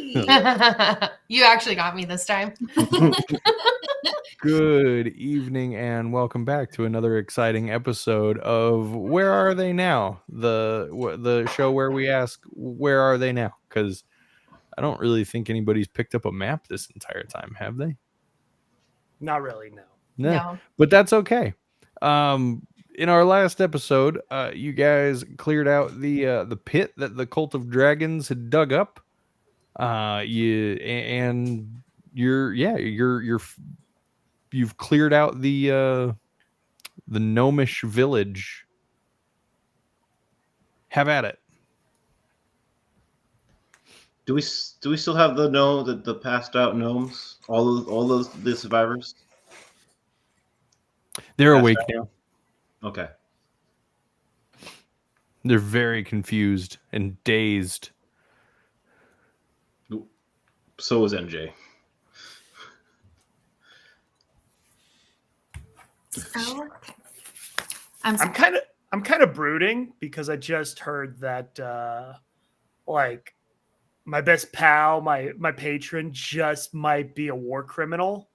You actually got me this time. Good evening and welcome back to another exciting episode of Where Are They Now? The show where we ask, where are they now? Because I don't really think anybody's picked up a map this entire time, have they? Not really, no. No. But that's okay. In our last episode, you guys cleared out the pit that the Cult of Dragons had dug up. You've cleared out the gnomish village. Have at it. Do we still have the passed out gnomes? All those the survivors? They're Passed awake out? now. Okay. They're very confused and dazed. So is MJ. Oh, okay. I'm kind of brooding because I just heard that like my best pal, my patron just might be a war criminal.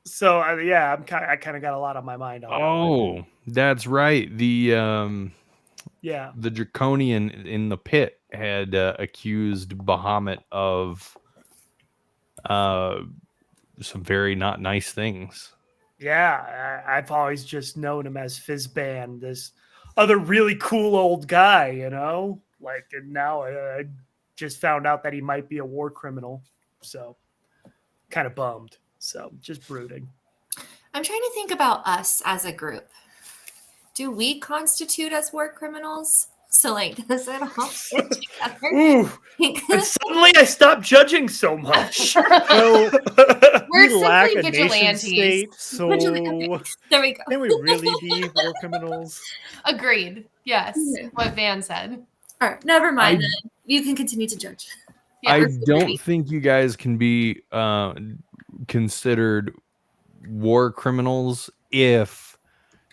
So I kind of got a lot on my mind on that one. Oh, that's right. The draconian in the pit had accused Bahamut of some very not nice things. Yeah, I've always just known him as Fizzban, this other really cool old guy, you know? Like, and now I just found out that he might be a war criminal. So, kind of bummed. So, just brooding. I'm trying to think about us as a group. Do we constitute as war criminals? So, like, does it all fit together? Ooh, and suddenly I stopped judging so much. We're We lack simply a nation vigilantes. state, so Vigilantes. There we go. can we really be war criminals? Agreed. Yes. Yeah. What Van said. All right, never mind. Then. You can continue to judge. Yeah, I we're don't pretty. think you guys can be considered war criminals if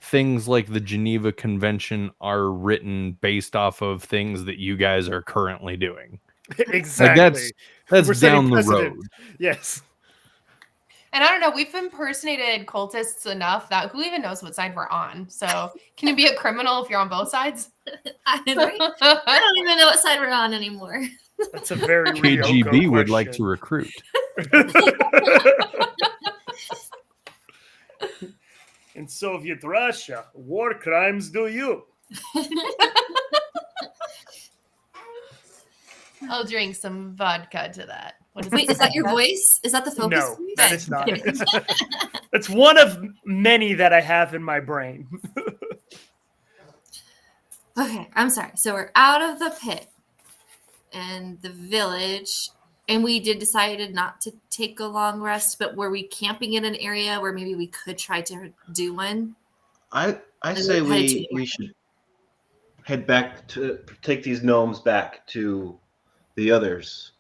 things like the Geneva Convention are written based off of things that you guys are currently doing. Exactly. Like that's We're setting down the precedent. road. Yes. And I don't know, we've impersonated cultists enough that who even knows what side we're on? So can you be a criminal if you're on both sides? I don't even know what side we're on anymore. That's a very KGB Ryoko would like to question. recruit. In Soviet Russia, war crimes do you? I'll drink some vodka to that. What Wait, it? is that your voice? Is that the focus? No, voice? that is not. Kidding. It's one of many that I have in my brain. Okay, I'm sorry. So we're out of the pit and the village, and we decided not to take a long rest, but were we camping in an area where maybe we could try to do one? I And say head to the we should head back to take these gnomes back to the others.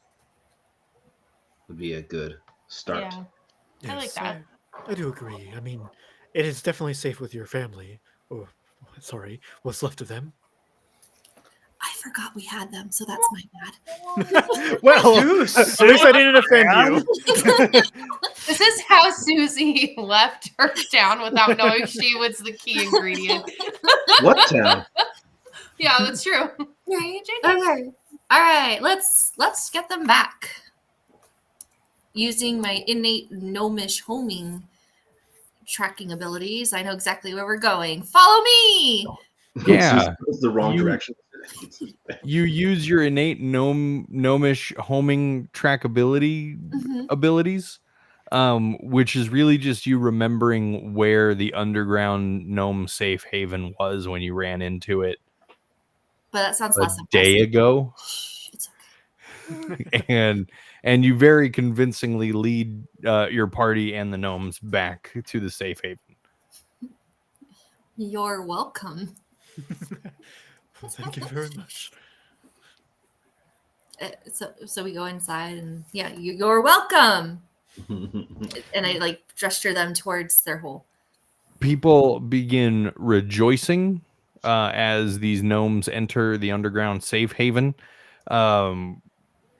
Would be a good start. Yeah. I like that. I do agree. I mean, it is definitely safe with your family. Oh, sorry, what's left of them? I forgot we had them, so that's my bad. Well, at least I didn't offend you. This is how Susie left her town without knowing she was the key ingredient. What town? Yeah, that's true. Right? Okay. All right. Let's get them back. Using my innate gnomish homing tracking abilities, I know exactly where we're going. Follow me. Yeah. It's the wrong You- direction. You use your innate gnomish homing trackability Mhm. abilities, which is really just you remembering where the underground gnome safe haven was when you ran into it But that sounds a less day impressive. ago. Shh, it's okay. and you very convincingly lead your party and the gnomes back to the safe haven. You're welcome. Thank you very much. So we go inside, and yeah, you're welcome. And I like gesture them towards their hole. People begin rejoicing as these gnomes enter the underground safe haven.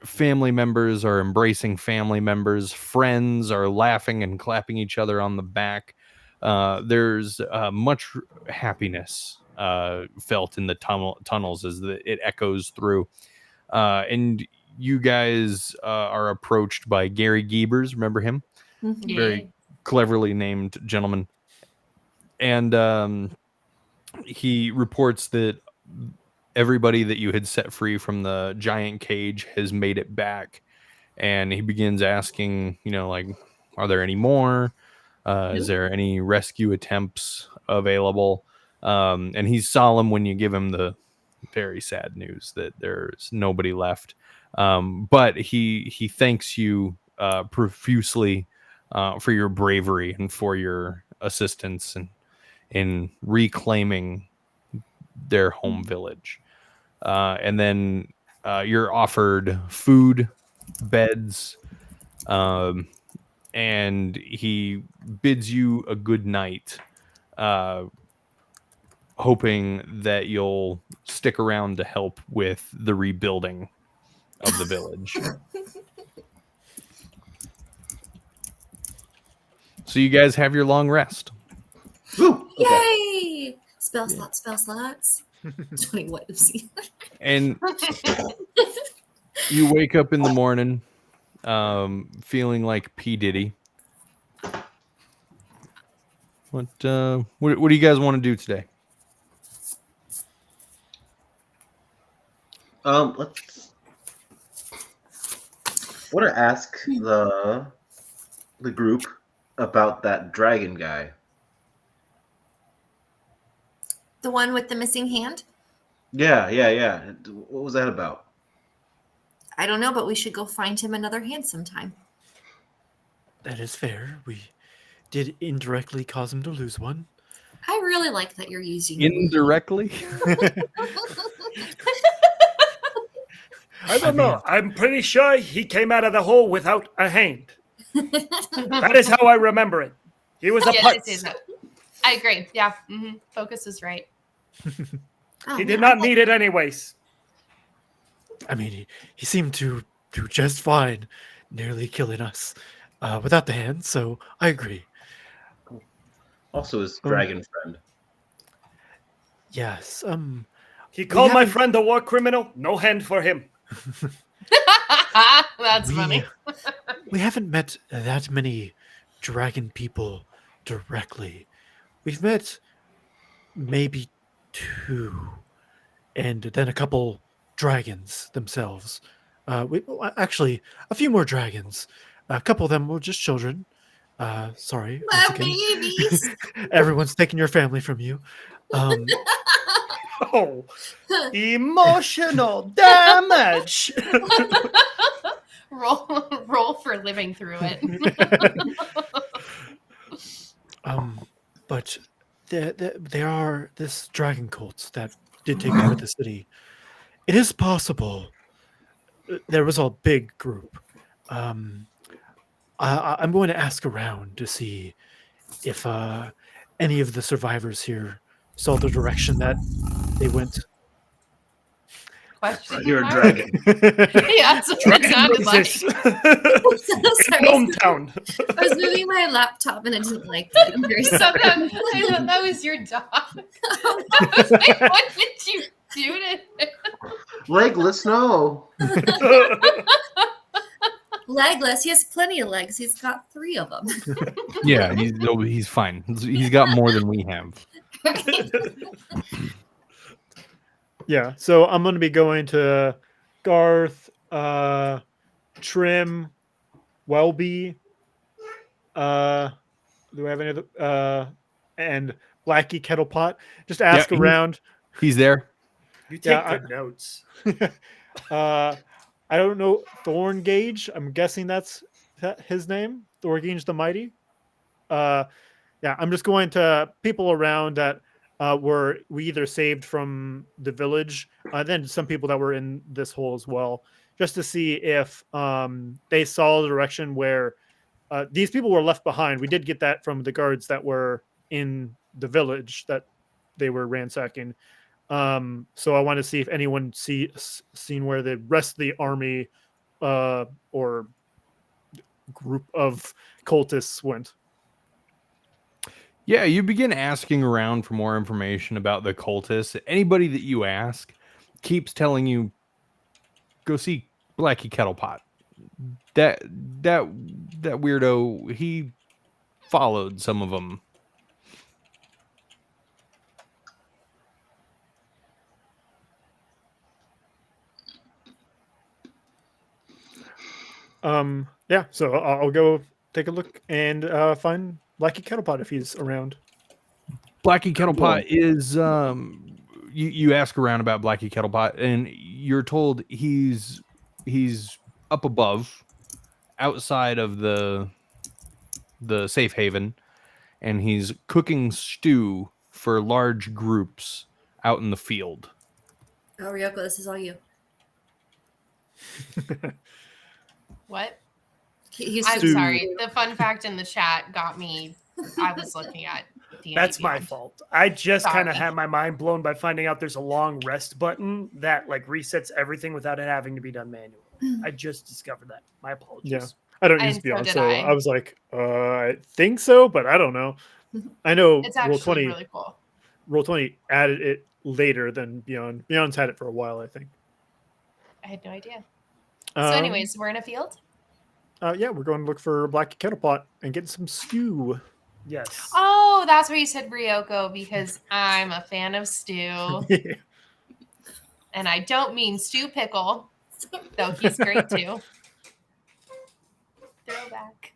family members are embracing family members. Friends are laughing and clapping each other on the back. There's much happiness felt in the tunnels as it echoes through. And you guys are approached by Gary Giebers. Remember him? Mhm. Very cleverly named gentleman. And he reports that everybody that you had set free from the giant cage has made it back. And he begins asking, like, are there any more? Is there any rescue attempts available? And he's solemn when you give him the very sad news that there's nobody left. But he thanks you profusely for your bravery and for your assistance in reclaiming their home village. And then you're offered food, beds, and he bids you a good night, hoping that you'll stick around to help with the rebuilding of the village. So you guys have your long rest. Woo! Okay. Yay! Spell slots, spell slots. 20 what? Oopsie. And you wake up in the morning feeling like P. Diddy. What do you guys want to do today? Let's. I want to ask the group about that dragon guy. The one with the missing hand? Yeah. What was that about? I don't know, but we should go find him another hand sometime. That is fair. We did indirectly cause him to lose one. I really like that you're using Indirectly? I don't know. I'm pretty sure he came out of the hole without a hand. That is how I remember it. He was a putz. I agree. Yeah. Focus is right. Oh, He did man, not need it anyways. I mean, he seemed to do just fine, nearly killing us without the hand, so I agree. Also, his dragon friend. Yes. He called my haven't- friend a war criminal. No hand for him. That's funny. We haven't met that many dragon people directly. We've met maybe 2, and then a couple dragons themselves. Actually, a few more dragons. A couple of them were just children. Sorry. My once again. babies. Everyone's taking your family from you. Oh, emotional damage. roll for living through it. But there are this dragon cult that did take over the city. It is possible there was a big group. I'm going to ask around to see if any of the survivors here saw the direction that they went. Question You're a mark? dragon. Yeah, that's what it sounded like. Sorry, Gnome Town. I was moving my laptop and I didn't like that. I'm very So sorry. I thought that was your dog. I was like, what did you do to him? Legless, no. Legless. He has plenty of legs. He's got 3 of them. Yeah, he's fine. He's got more than we have. Yeah, so I'm going to be going to Garth, Trim, Welby. Do we have any other? And Blackie Kettlepot. Just ask around. He's there. You take Yeah, good notes. I don't know. Thorn Gauge. I'm guessing that's his name. Thorn Gauge the Mighty. Yeah, I'm just going to people around that we either saved from the village, then some people that were in this hole as well, just to see if they saw the direction where these people were left behind. We did get that from the guards that were in the village that they were ransacking. So I want to see if anyone seen where the rest of the army or group of cultists went. Yeah, you begin asking around for more information about the cultists. Anybody that you ask keeps telling you, go see Blackie Kettlepot. That that that weirdo, he followed some of them. Yeah, so I'll go take a look and find Blackie Kettlepot if he's around. Blackie Kettlepot is you ask around about Blackie Kettlepot and you're told he's up above outside of the safe haven, and he's cooking stew for large groups out in the field. Oh, Ryoko, this is all you. What? He's I'm Stew. sorry. The fun fact in the chat got me. I was looking at D&D That's my Beyond. fault. I just kind of Sorry. had my mind blown by finding out there's a long rest button that like resets everything without it having to be done manually. I just discovered that. My apologies. Yeah. I don't And use so Beyond, did so I. I was like, I think so, but I don't know. I know It's Roll actually 20 really cool. Roll 20 added it later than Beyond. Beyond's had it for a while, I think. I had no idea. Um, So, anyways, we're in a field. Yeah, we're going to look for Blackie Kettlepot and get some stew. Yes. Oh, that's where you said Ryoko because I'm a fan of stew. And I don't mean Stew Pickle, though he's great too. Throwback.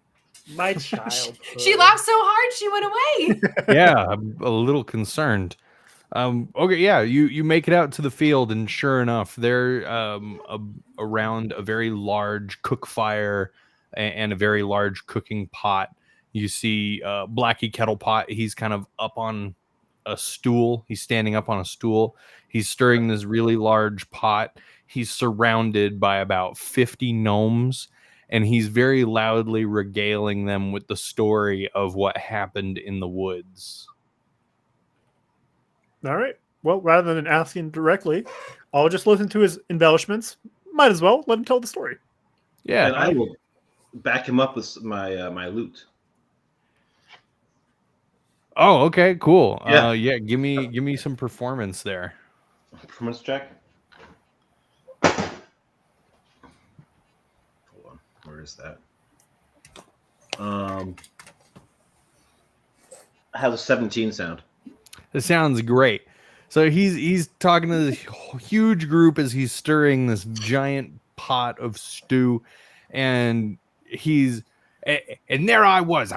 My child. She laughed so hard she went away. Yeah, I'm a little concerned. Okay, yeah, you make it out to the field, and sure enough, they're around a very large cook fire and a very large cooking pot. You see Blackie Kettlepot. He's kind of up on a stool. He's standing up on a stool. He's stirring this really large pot. He's surrounded by about 50 gnomes, and he's very loudly regaling them with the story of what happened in the woods. All right. Well, rather than asking directly, I'll just listen to his embellishments. Might as well let him tell the story. Yeah, And I will back him up with my loot. oh, okay, cool. Yeah. Yeah, give me some performance there. Performance check. Hold on. Where is that? How's a 17 sound? It sounds great. So he's talking to this huge group as he's stirring this giant pot of stew, and and there I was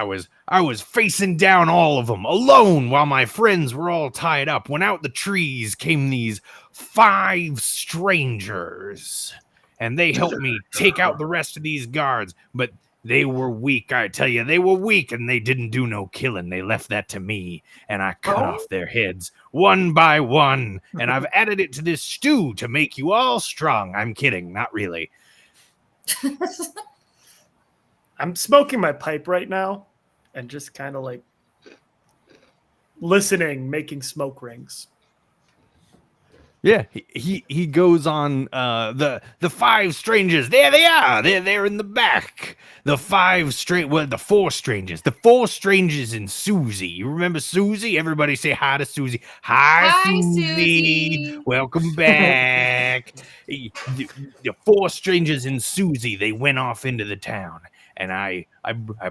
facing down all of them alone while my friends were all tied up. When out the trees came these 5 strangers, and they helped me take out the rest of these guards, but they were weak, I tell you. They were weak, and they didn't do no killing. They left that to me, and I cut off their heads one by one, and I've added it to this stew to make you all strong. I'm kidding, not really. I'm smoking my pipe right now and just kind of like listening, making smoke rings. Yeah, he goes on. The 5 strangers, there they are. They're in the back. The 4 strangers. The 4 strangers and Susie. You remember Susie? Everybody say hi to Susie. Hi, Susie. Welcome back. The 4 strangers and Susie. They went off into the town, and I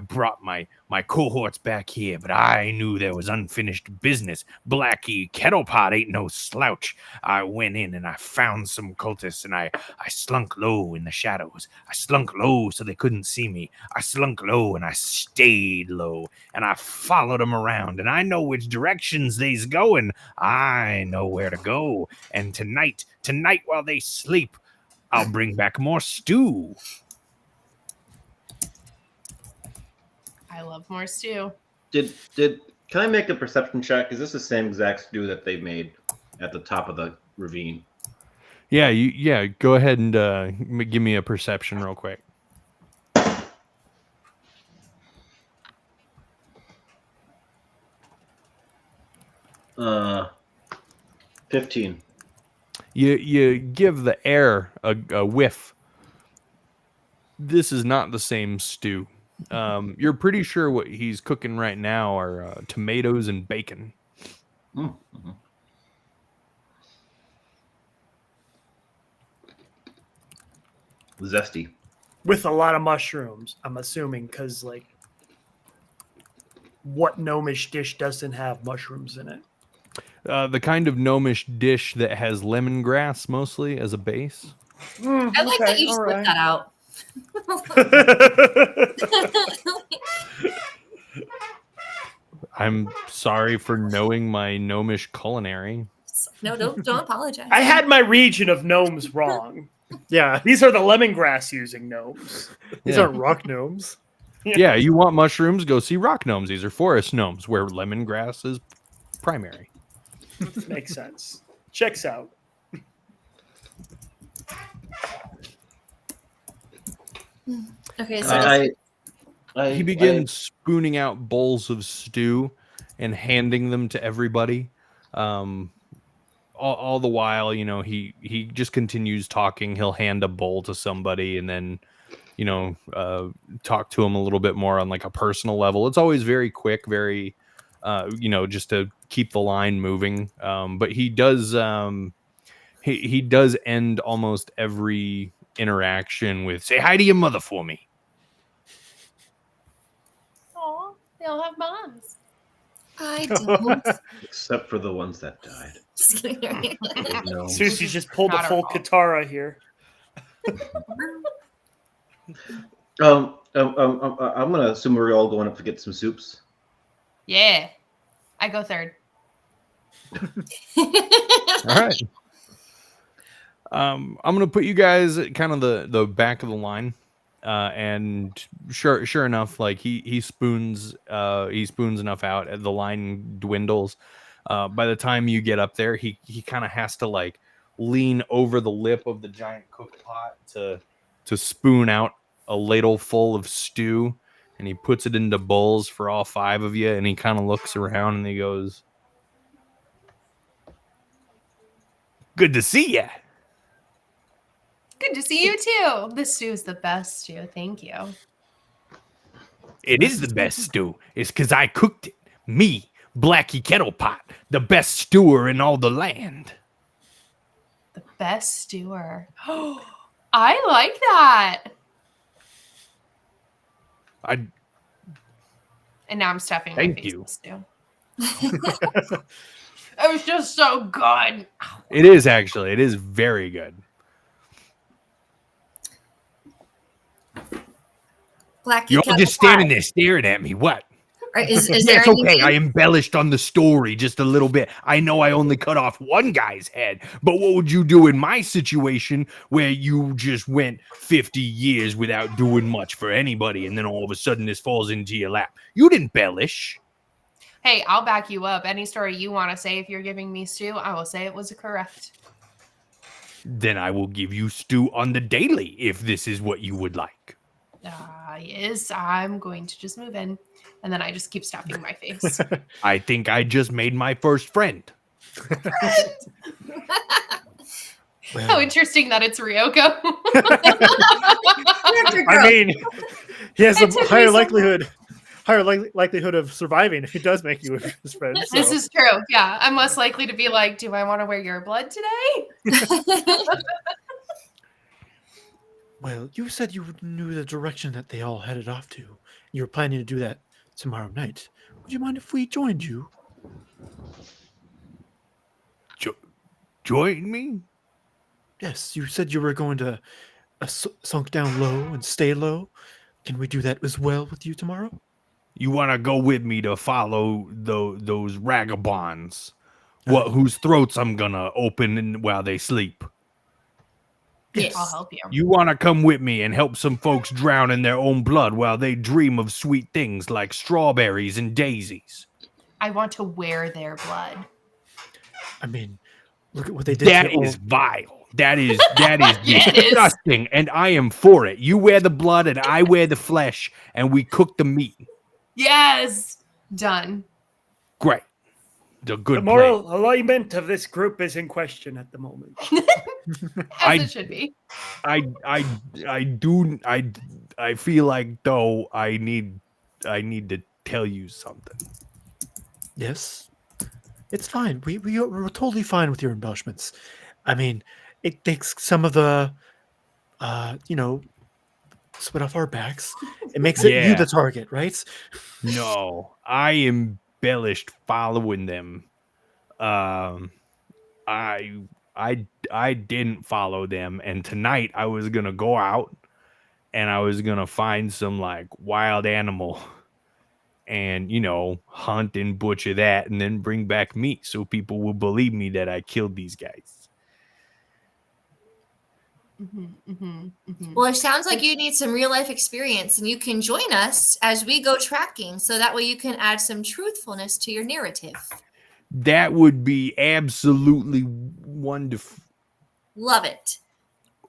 brought my cohorts back here, but I knew there was unfinished business. Blackie Kettlepot ain't no slouch. I went in and I found some cultists, and I slunk low in the shadows. I slunk low so they couldn't see me. I slunk low and I stayed low, and I followed them around, and I know which directions they's going. I know where to go, and tonight while they sleep, I'll bring back more stew. I love more stew. Can I make a perception check? Is this the same exact stew that they made at the top of the ravine? Yeah, go ahead and give me a perception real quick. 15. You give the air a whiff, this is not the same stew. You're pretty sure what he's cooking right now are tomatoes and bacon. Mm-hmm. Zesty. With a lot of mushrooms, I'm assuming, because like, what gnomish dish doesn't have mushrooms in it? The kind of gnomish dish that has lemongrass mostly as a base. I like that you split that out. I'm sorry for knowing my gnomish culinary. No, don't apologize. I had my region of gnomes wrong. Yeah, These are the lemongrass using gnomes. these Yeah. aren't rock gnomes. Yeah, you want mushrooms? Go see rock gnomes. These are forest gnomes where lemongrass is primary. Makes sense. Checks out. Okay, so He begins spooning out bowls of stew and handing them to everybody. All the while, you know, he just continues talking. He'll hand a bowl to somebody and then, you know, talk to him a little bit more on like a personal level. It's always very quick, very, you know, just to keep the line moving. But he does, he does end almost every interaction with "Say hi to your mother for me." Aw, they all have moms. I don't. Except for the ones that died. Just kidding. No. Susie's just pulled a Not our full fault. Katara here. I'm gonna assume we're all going up to get some soups. Yeah. I go third. All right. I'm gonna put you guys at kind of the back of the line, and sure enough, like he spoons enough out, the line dwindles. By the time you get up there, he kind of has to like lean over the lip of the giant cook pot to spoon out a ladle full of stew, and he puts it into bowls for all 5 of you, and he kind of looks around and he goes, "Good to see ya." Good to see you too. This stew is the best stew. Thank you. It is the best stew. It's because I cooked it. Me, Blackie Kettlepot, the best stewer in all the land. The best stewer. Oh, I like that. I And now I'm stuffing Thank my face you. with stew. It was just so good. It is actually. It is very good. Blackie You're all just Kettle standing Pie. there staring at me. What? Right, is there That's okay. anything? I embellished on the story just a little bit. I know I only cut off one guy's head, but what would you do in my situation where you just went 50 years without doing much for anybody, and then all of a sudden this falls into your lap? You'd embellish. Hey, I'll back you up. Any story you want to say, if you're giving me stew, I will say it was correct. Then I will give you stew on the daily if this is what you would like. Yes, I'm going to just move in. And then I just keep stuffing my face. I think I just made my first friend. How interesting that it's Ryoko. I mean, he has It a took me higher so likelihood of surviving if he does make you his friend. So. This is true. Yeah, I'm less likely to be like, do I want to wear your blood today? Well, you said you knew the direction that they all headed off to. You were planning to do that tomorrow night. Would you mind if we joined you? Join me? Yes, you said you were going to sunk down low and stay low. Can we do that as well with you tomorrow? You want to go with me to follow those vagabonds? Whose throats I'm gonna open while they sleep? Yes. I'll help you. You want to come with me and help some folks drown in their own blood while they dream of sweet things like strawberries and daisies? I want to wear their blood. I mean, look at what they did. That to is all- vile. That is Yeah, it is. disgusting, and I am for it. You wear the blood and I wear the flesh, and we cook the meat. Yes. Done. Great. a good The moral alignment of this group is in question at the moment. As it should be. I feel like though I need to tell you something. Yes, it's fine. We're totally fine with your embellishments. I mean, it takes some of the, sweat off our backs. It makes it you Yeah. the target, right? No, I embellished following them. I I didn't follow them, and tonight I was gonna go out and I was gonna find some like wild animal and hunt and butcher that and then bring back meat so people will believe me that I killed these guys. Well, it sounds like you need some real life experience, and you can join us as we go tracking, so that way you can add some truthfulness to your narrative. That would be absolutely wonderful. Love it.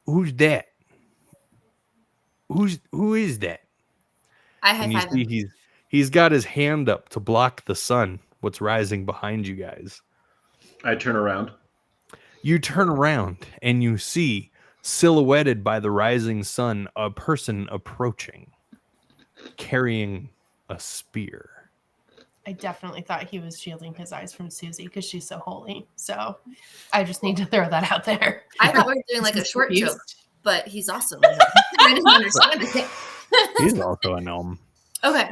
Who's that? Who is that? I And high you five see him. he's got his hand up to block the sun, what's rising behind you guys. I turn around. You turn around and you see, silhouetted by the rising sun, a person approaching, carrying a spear. I definitely thought he was shielding his eyes from Susie because she's so holy. So I just need to throw that out there. I thought we were doing like a He's short confused. joke, but he's also a gnome. I didn't understand it. He's also a gnome. Okay.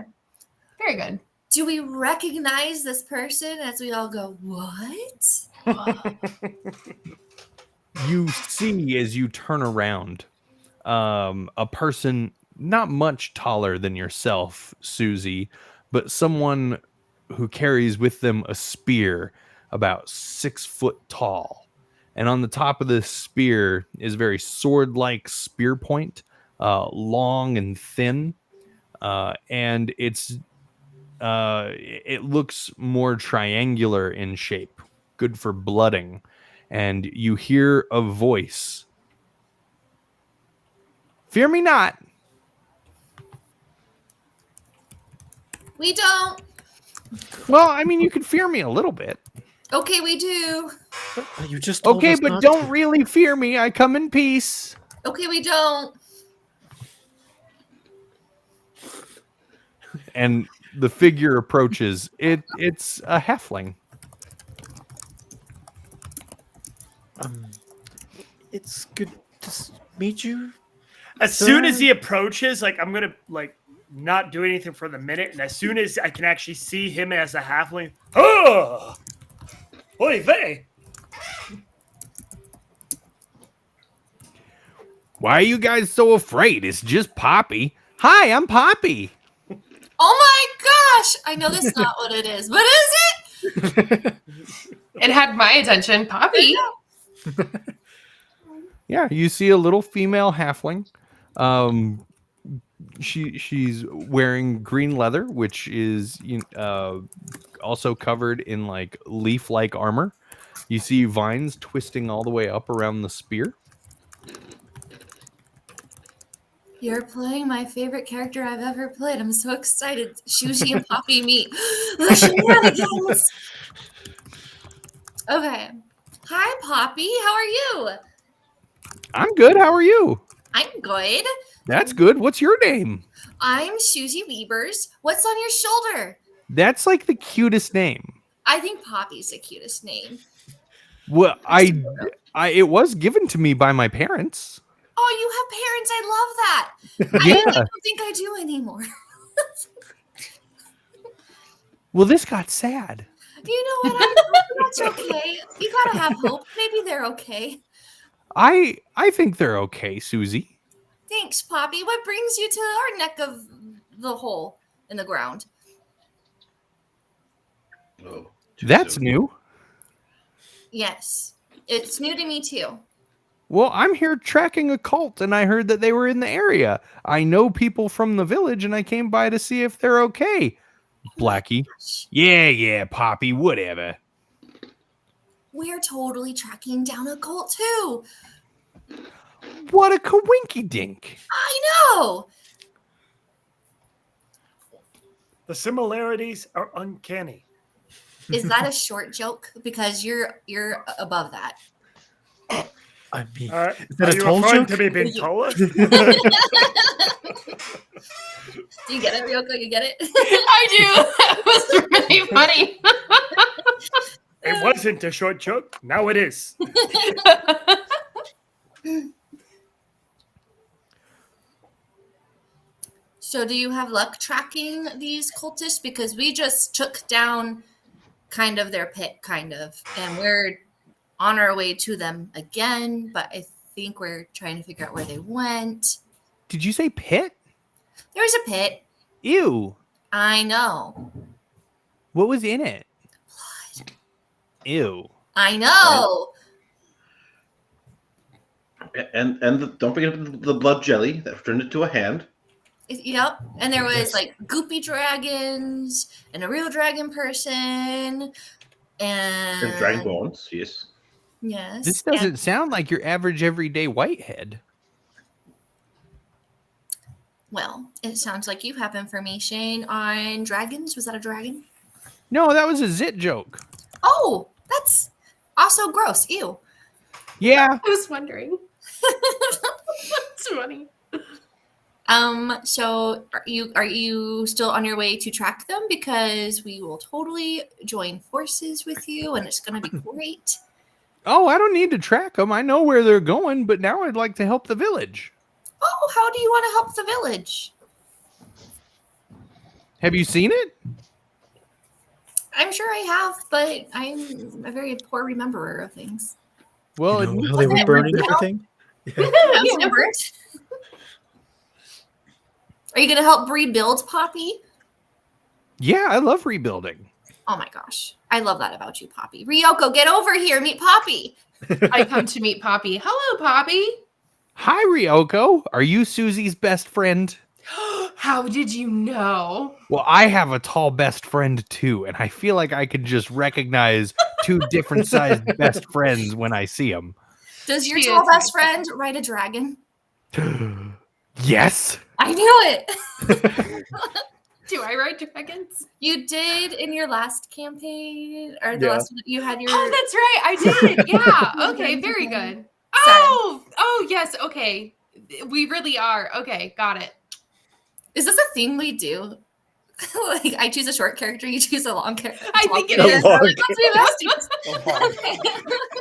Very good. Do we recognize this person as we all go, what? You see as you turn around a person not much taller than yourself, Susie, but someone who carries with them a spear about 6 foot tall. And on the top of this spear is a very sword-like spear point, long and thin. And it looks more triangular in shape, good for blooding. And you hear a voice. Fear me not. We don't. Well, I mean, you can fear me a little bit. Okay, we do. But you just told Okay, us but not don't to. really fear me. I come in peace. Okay, we don't. And the figure approaches. It's a halfling. It's good to meet you. As soon as he approaches, like I'm gonna like not do anything for the minute, and as soon as I can actually see him as a halfling, oh, oy vey. Why are you guys so afraid? It's just Poppy. Hi, I'm Poppy. Oh my gosh! I know that's not what it is, but is it? It had my attention. Poppy. Yeah, you see a little female halfling. She's wearing green leather, which is also covered in like leaf-like armor. You see vines twisting all the way up around the spear. You're playing my favorite character I've ever played. I'm so excited. Shuji and Poppy meet. The shenanigans. Okay. Hi, Poppy. How are you? I'm good. How are you? I'm good. That's good. What's your name? I'm Shuji Weavers. What's on your shoulder? That's like the cutest name. I think Poppy's the cutest name. Well, it was given to me by my parents. Oh, you have parents. I love that. Yeah. I don't think I do anymore. Well, this got sad. You know what? That's okay. You gotta have hope. Maybe they're okay. I think they're okay, Susie. Thanks, Poppy. What brings you to our neck of the hole in the ground? Oh, That's new. Yes. It's new to me too. Well, I'm here tracking a cult, and I heard that they were in the area. I know people from the village, and I came by to see if they're okay. Blackie. Yeah, Poppy, whatever. We're totally tracking down a cult too. What a coinky dink. I know. The similarities are uncanny. Is that a short joke? Because you're above that. I mean, All right. is that Are a you tall referring joke? to me being taller? Do you get it, Ryoko? You get it? I do. That was really funny. It wasn't a short joke. Now it is. So do you have luck tracking these cultists? Because we just took down kind of their pit, and we're on our way to them again, but I think we're trying to figure out where they went. Did you say pit? There's a pit. Ew. I know. What was in it? Ew. I know. Don't forget the blood jelly that turned into a hand. Yep. And there was Yes. like goopy dragons and a real dragon person. And And dragon bones, yes. yes. This and- doesn't sound like your average everyday whitehead. well, it sounds like you have information on dragons. Was that a dragon? No, that was a zit joke. Oh, that's also gross. Ew. Yeah. I was wondering. That's funny. So are you still on your way to track them? Because we will totally join forces with you and it's gonna be great. Oh, I don't need to track them. I know where they're going, but now I'd like to help the village. Oh, how do you want to help the village? Have you seen it? I'm sure I have, but I'm a very poor rememberer of things. Well, You know it how they were Wasn't it burning real? everything? I'm burnt. Are you gonna help rebuild Poppy? yeah, I love rebuilding. Oh my gosh. I love that about you, Poppy. Ryoko, get over here. Meet Poppy. I come to meet Poppy. Hello, Poppy. Hi, Ryoko. Are you Susie's best friend? How did you know? Well, I have a tall best friend too, and I feel like I can just recognize two different sized best friends when I see them. Does your She tall is best my friend ride a dragon? Yes. I knew it. Do I ride dragons? You did in your last campaign, or the Yeah. last one that you had your. Oh, that's right. I did. Yeah. Okay. Very good. Oh, yes. Okay. We really are. Okay. Got it. Is this a thing we do? Like I choose a short character, you choose a long character. I think it A is. long Let's do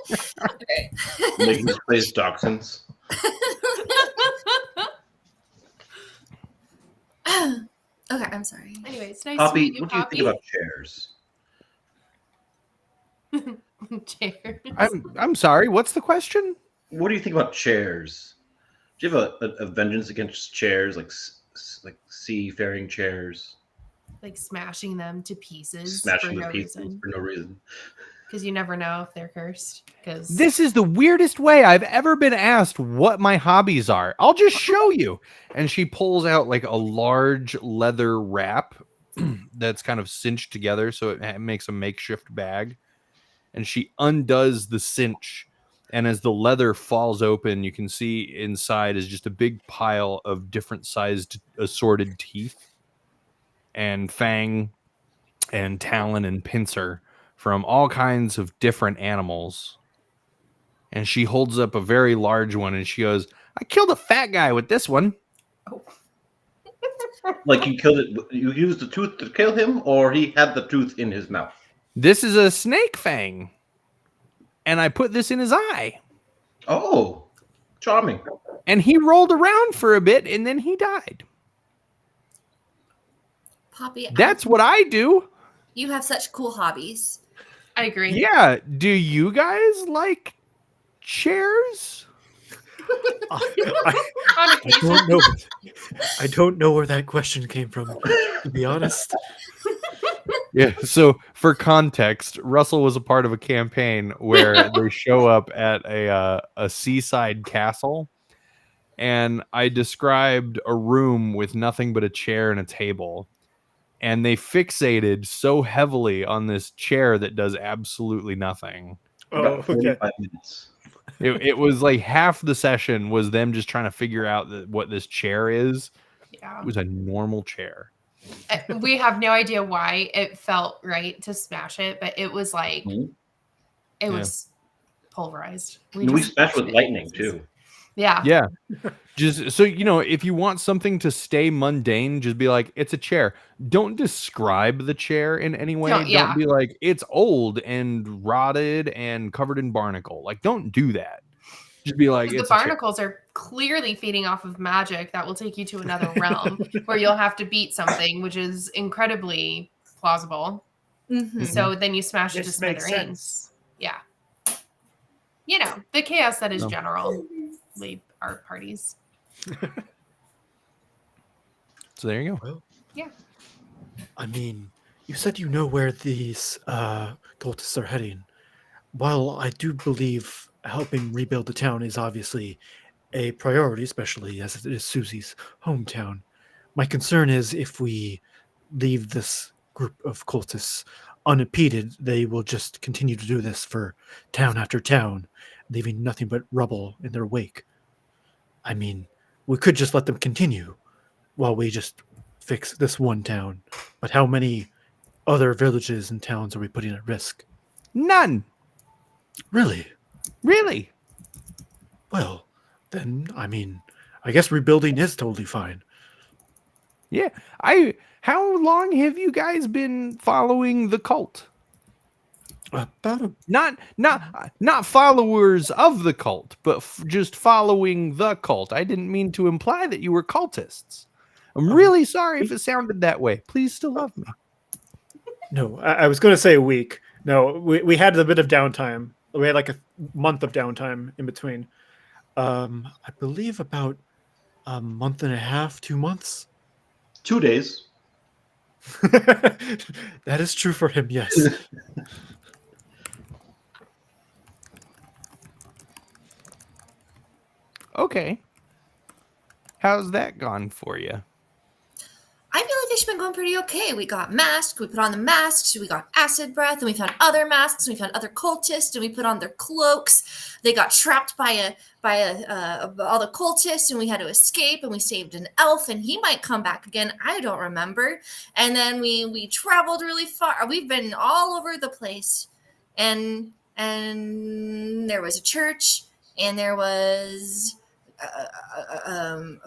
this. Okay. Making this place toxins. Okay, I'm sorry. Anyways, nice to Poppy, meet you, what do you Poppy. think about chairs? Chairs. I'm sorry. What's the question? What do you think about chairs? Do you have a vengeance against chairs, like seafaring chairs, Like smashing them to pieces smashing for the no pieces reason. for no reason? Because you never know if they're cursed. Because This is the weirdest way I've ever been asked what my hobbies are. I'll just show you. And she pulls out like a large leather wrap that's kind of cinched together so it makes a makeshift bag. And she undoes the cinch. And as the leather falls open, you can see inside is just a big pile of different sized assorted teeth and fang and talon and pincer from all kinds of different animals. And she holds up a very large one and she goes, I killed a fat guy with this one. Like you killed it, you used the tooth to kill him, or he had the tooth in his mouth? This is a snake fang. And I put this in his eye. Oh, charming. And he rolled around for a bit and then he died. Poppy, That's what I do. you have such cool hobbies. I agree. Yeah. Do you guys like chairs? I On occasion. don't know. I don't know where that question came from, to be honest. Yeah. So for context, Russell was a part of a campaign where they show up at a seaside castle, and I described a room with nothing but a chair and a table, and they fixated so heavily on this chair that does absolutely nothing. Oh, About okay. 45 minutes. It was like half the session was them just trying to figure out what this chair is. Yeah. It was a normal chair. We have no idea why it felt right to smash it, but it was like Mhm. it Yeah. was pulverized. We just smashed with it. lightning too. Yeah. Yeah. Just so you know, if you want something to stay mundane, just be like, it's a chair. Don't describe the chair in any way. Don't- yeah. Don't be like, it's old and rotted and covered in barnacle. Like, don't do that. Just be like, The it's a chair. barnacles are clearly feeding off of magic that will take you to another realm where you'll have to beat something, which is incredibly plausible. Mhm. So then you smash it to This makes smithereens. sense. Yeah. You know, the chaos that is No. generally our parties. So there you go. Well, Yeah. I mean, you said you know where these cultists are heading. While I do believe helping rebuild the town is obviously a priority, especially as it is Susie's hometown, my concern is if we leave this group of cultists unimpeded, they will just continue to do this for town after town, leaving nothing but rubble in their wake. I mean, we could just let them continue while we just fix this one town. But how many other villages and towns are we putting at risk? None. Really? Really. Well, then, I mean, I guess rebuilding is totally fine. Yeah. How long have you guys been following the cult? About a Not followers of the cult, but just following the cult. I didn't mean to imply that you were cultists. I'm really sorry if it sounded that way. Please still love me. No, I was going to say a week. No, we had a bit of downtime. We had like a month of downtime in between. I believe about a month and a half, 2 months. 2 days. That is true for him, yes. Okay. How's that gone for you? I feel like it's been going pretty okay. We got masks, we put on the masks, we got acid breath, and we found other masks, and we found other cultists, and we put on their cloaks. They got trapped by all the cultists, and we had to escape, and we saved an elf, and he might come back again. I don't remember. And then we traveled really far. We've been all over the place, and there was a church, and there was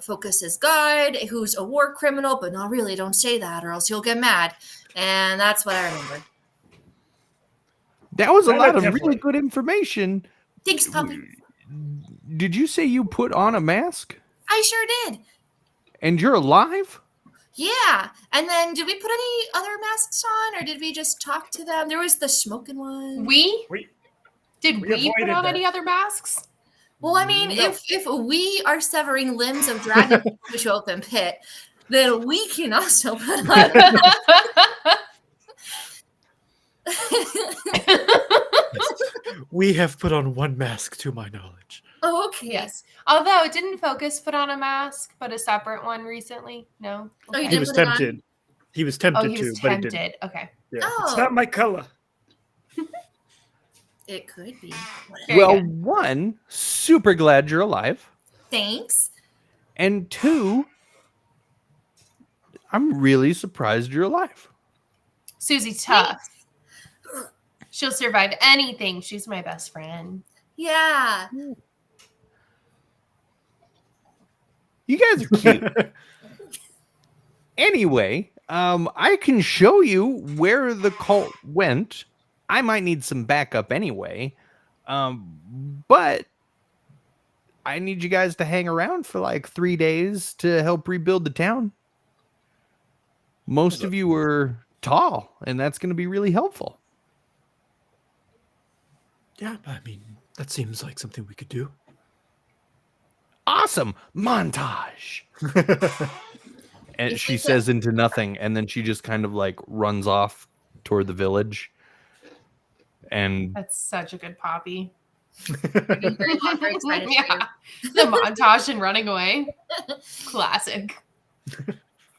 Focus's guide, who's a war criminal, but no, really, don't say that, or else he'll get mad. And that's what I remember. That was a lot of Relatively. really good information. Thanks, puppy. Did you say you put on a mask I sure did. and you're alive? Yeah. And then did we put any other masks on, or did we just talk to them? There was the smoking one. Did We we put avoided on that. any other masks? Well, I mean, No. if we are severing limbs of dragons to show open pit, then we can also put on. We have put on one mask to my knowledge. Oh, okay. Yes. Although didn't Focus put on a mask, but a separate one recently? No. Oh, you He didn't was put it on? tempted. He was Oh, tempted he was to, but he didn't. tempted. Okay. Yeah. Oh, It's not my color. it could be. Very Well, good. one, super glad you're alive. Thanks. And two, I'm really surprised you're alive. Susie's tough. She'll survive anything. She's my best friend. Yeah. You guys are cute. Anyway, I can show you where the cult went. I might need some backup anyway. But I need you guys to hang around for like 3 days to help rebuild the town. Most of you are tall, and that's going to be really helpful. Yeah, I mean, that seems like something we could do. Awesome montage. And You she think that- says into nothing, and then she just kind of like runs off toward the village. And That's such a good Poppy. I'm very excited for you. Yeah. The montage and running away. Classic.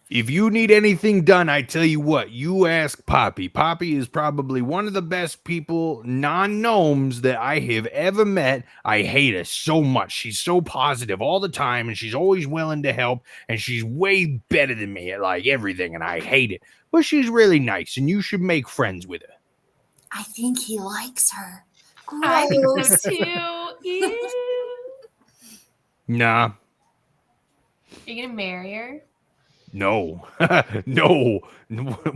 If you need anything done, I tell you what, you ask Poppy. Poppy is probably one of the best people, non-gnomes, that I have ever met. I hate her so much. She's so positive all the time, and she's always willing to help, and she's way better than me at like everything, and I hate it. But she's really nice, and you should make friends with her. I think he likes her. I think Gross. so too. Ew. Nah, You gonna marry her? no, no,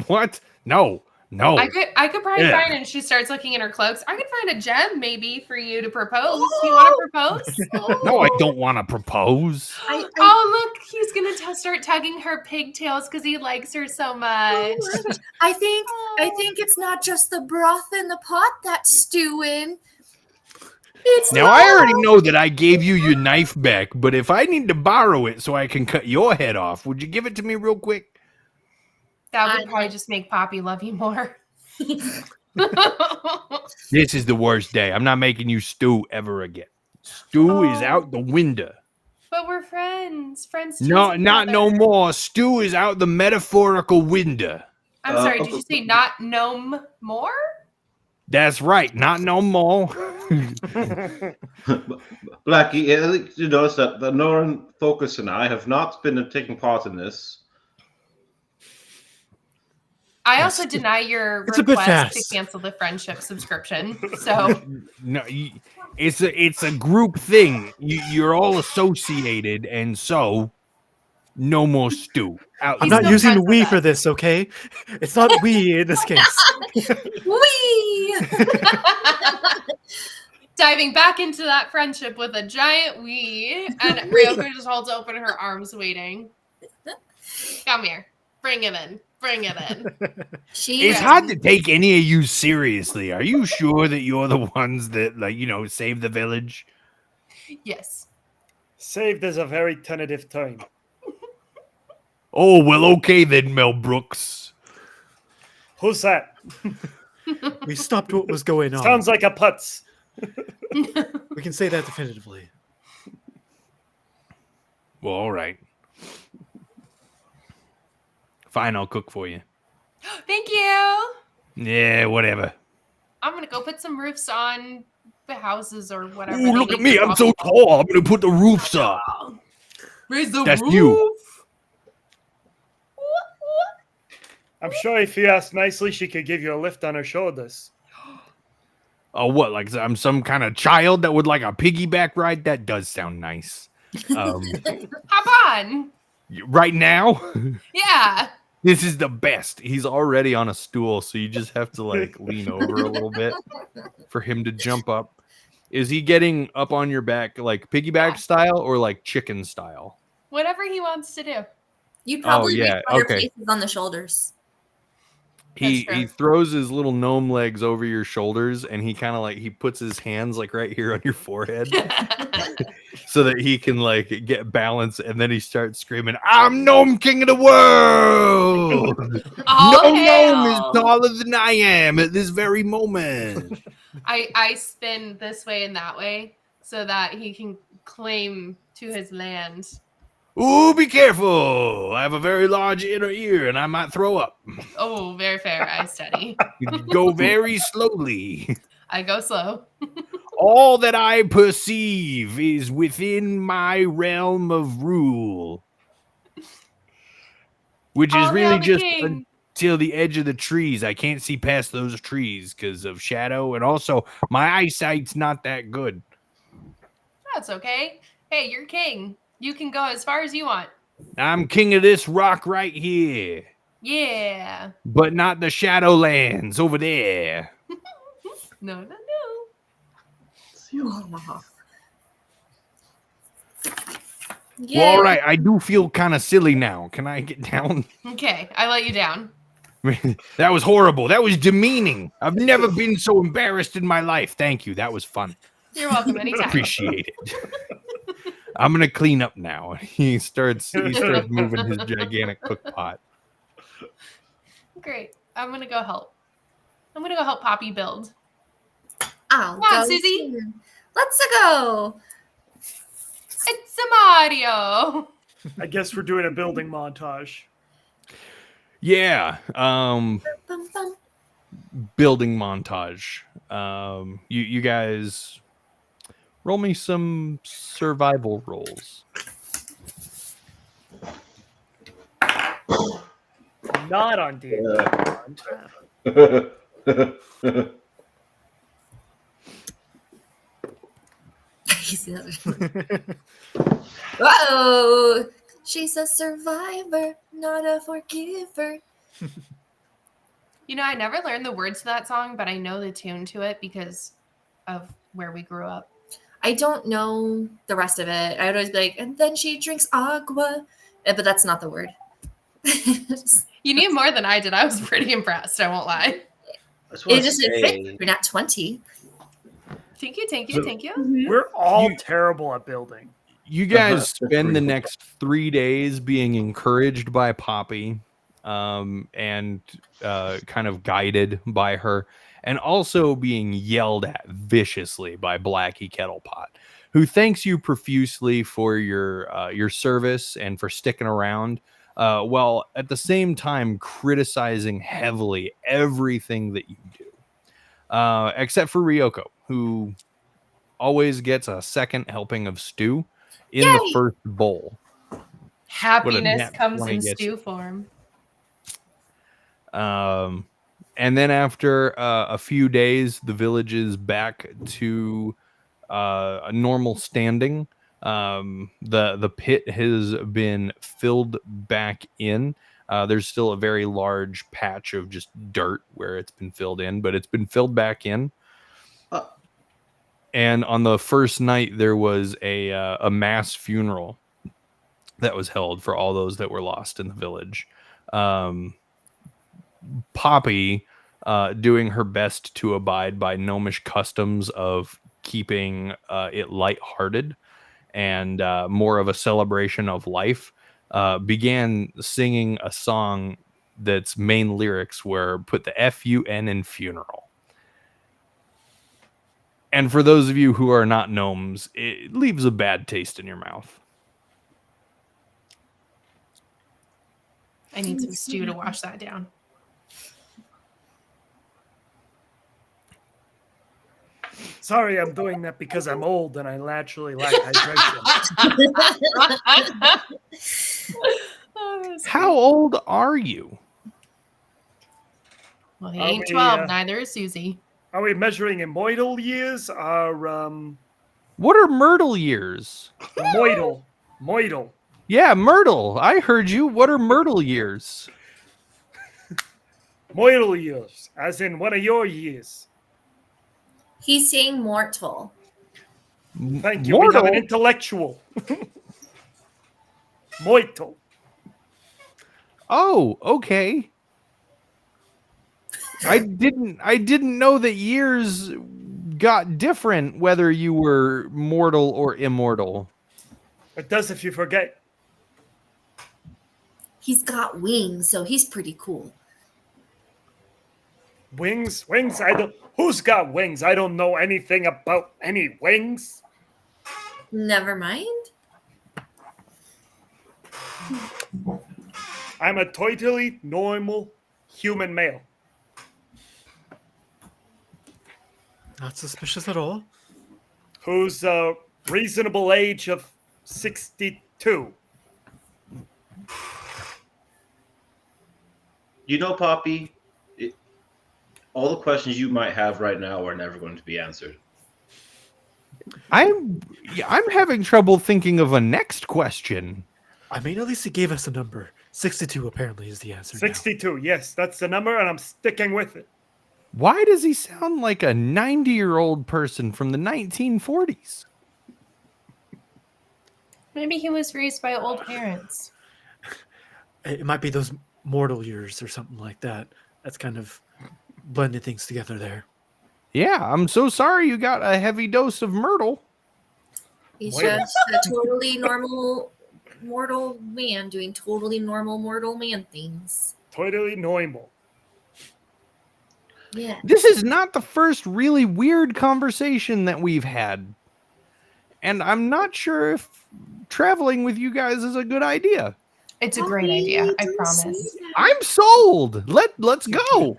what? No. I could probably Yeah. find, and she starts looking in her cloaks. I could find a gem maybe for you to propose. Do you want to propose? No, I don't want to propose. Oh, look, he's gonna start tugging her pigtails because he likes her so much. I think it's not just the broth in the pot that's stewing. It's Now, I already know that I gave you your knife back, but if I need to borrow it so I can cut your head off, would you give it to me real quick? That would probably just make Poppy love you more. This is the worst day. I'm not making you stew ever again. Stew is out the window. But we're friends. Friends. No, choose each not no other. more. Stew is out the metaphorical window. I'm sorry. Did you say not gnome more? That's right. Not no more. Blackie, at least you notice that the Northern Focus and I have not been taking part in this. I also deny your It's a bit request to fast. cancel the friendship subscription. So No, it's a group thing. You're all associated, and so no more stew. Out. I'm He's not still using friends with we us. for this, okay? It's not we in this case. Wee! diving back into that friendship with a giant wee, and Ryoko just holds open her arms, waiting. Come here, bring it in. Bring it in. She It's hard to take any of you seriously. Are you sure that you're the ones that, like, save the village? Yes. Saved is a very tentative term. Oh, well, okay then, Mel Brooks. Who's that? We stopped what was going on. Sounds like a putz. We can say that definitively. Well, all right. Fine, I'll cook for you. Thank you. Yeah, whatever. I'm gonna go put some roofs on the houses or whatever. Ooh, they look at need me. to I'm walk so on. tall. I'm going to put the roofs up. Raise the That's roof. you. I'm sure if you asked nicely, she could give you a lift on her shoulders. Oh, what? Like I'm some kind of child that would like a piggyback ride? That does sound nice. Hop on. Right now, Yeah. this is the best. He's already on a stool, so you just have to like lean over a little bit for him to jump up. Is he getting up on your back like piggyback style or like chicken style? Whatever he wants to do. You'd probably yeah, make better okay. places on the shoulders. He That's true. throws his little gnome legs over your shoulders, and he kind of like he puts his hands like right here on your forehead so that he can like get balance, and then he starts screaming, "I'm Gnome King of the world! Oh, No gnome hell. is taller than I am at this very moment." I spin this way and that way so that he can claim to his land. Ooh, be careful! I have a very large inner ear, and I might throw up. Oh, very fair. I study. Go very slowly. I go slow. All that I perceive is within my realm of rule, which is All really hail the just king. until the edge of the trees. I can't see past those trees because of shadow, and also my eyesight's not that good. That's okay. Hey, you're king. You can go as far as you want. I'm king of this rock right here, Yeah. but not the Shadowlands over there. No, no, no. Yeah. Well, all right, I do feel kind of silly now. Can I get down? Okay, I let you down. That was horrible. That was demeaning. I've never been so embarrassed in my life. Thank you. That was fun. You're welcome anytime. Appreciate it. I'm gonna clean up now. He starts moving his gigantic cook pot. Great. I'm gonna go help. I'm gonna go help Poppy build. I'll Come on, go Susie. too. Let's go. It's a Mario. I guess we're doing a building montage. Yeah. Bum, bum. Building montage. You guys roll me some survival rolls. Not on D&D. Whoa! She's a survivor, not a forgiver. You know, I never learned the words to that song, but I know the tune to it because of where we grew up. I don't know the rest of it. I would always be like, and then she drinks agua. But that's not the word. You knew more than I did. I was pretty impressed. I won't lie. I just want It to just didn't fit. say, You're not 20. Thank you, thank you, So- thank you. We're all You- terrible at building. You guys That's spend the pretty cool. next 3 days being encouraged by Poppy, and kind of guided by her, and also being yelled at viciously by Blackie Kettlepot, who thanks you profusely for your service and for sticking around, while at the same time criticizing heavily everything that you do, except for Ryoko, who always gets a second helping of stew in the Yay! first bowl. Happiness nat comes 20 in gets stew form. And then after a few days, the village is back to a normal standing. The pit has been filled back in. There's still a very large patch of just dirt where it's been filled in, but it's been filled back in. Uh. And on the first night, there was a mass funeral that was held for all those that were lost in the village. Poppy, doing her best to abide by gnomish customs of keeping it lighthearted and more of a celebration of life, began singing a song that's main lyrics were put the FUN in funeral. And for those of you who are not gnomes, it leaves a bad taste in your mouth. I need some stew to wash that down. Sorry, I'm doing that because I'm old and I naturally lack hydration. Oh, that's How old are you? well, he Are ain't we, 12, neither is Susie. Are we measuring in moidal years or What are Myrtle years? moidal? Moidal. Yeah, Myrtle. I heard you. What are Myrtle years? Moidal years, as in one of your years. He's saying mortal. Thank you. We have an Mortal? intellectual. Moital. Oh, okay. I didn't know that years got different whether you were mortal or immortal. It does if you forget. He's got wings, so he's pretty cool. Wings? Wings? I don't. Who's got wings? I don't know anything about any wings. Never mind. I'm a totally normal human male. Not suspicious at all. Who's a reasonable age of 62. you know, Poppy, all the questions you might have right now are never going to be answered. I'm having trouble thinking of a next question. I mean, at least he gave us a number. 62 apparently is the answer. now. 62, yes, that's the number, and I'm sticking with it. Why does he sound like a 90-year-old person from the 1940s? Maybe he was raised by old parents. It might be those mortal years or something like that. That's kind of blending things together there. Yeah, I'm so sorry you got a heavy dose of Myrtle. He's Wait. just a totally normal mortal man doing totally normal mortal man things. Totally normal. Yeah. This is not the first really weird conversation that we've had. And I'm not sure if traveling with you guys is a good idea. It's a great idea. I promise. I'm sold. Let's go.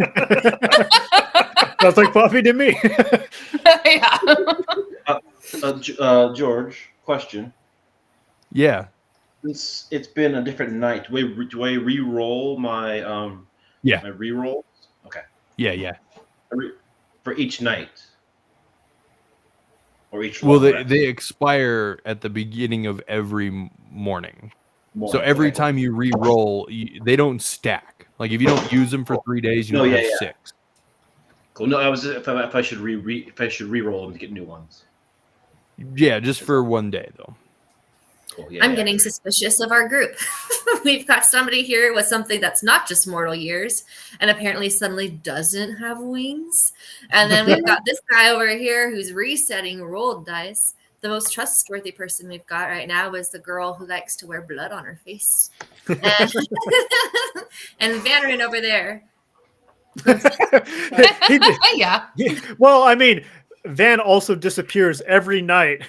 Sounds like Poppy to me. Yeah. George, question. Yeah. Since it's been a different night, do I re-roll my Yeah. my re-rolls? Okay. Yeah. For each night. Or each Well, long rest? they expire at the beginning of every morning. So Morning. every Okay, cool. time you re-roll, they don't stack. Like if you don't use them for 3 days, you No, don't yeah, have yeah. 6. Cool. No, I was if I should re-roll them to get new ones. Yeah, just for 1 day though. Cool. Yeah. I'm yeah, getting great. suspicious of our group. We've got somebody here with something that's not just mortal years and apparently suddenly doesn't have wings. And then we've got this guy over here who's resetting rolled dice. The most trustworthy person we've got right now is the girl who likes to wear blood on her face. And, and Vanrin over there. Yeah. Well, I mean, Van also disappears every night.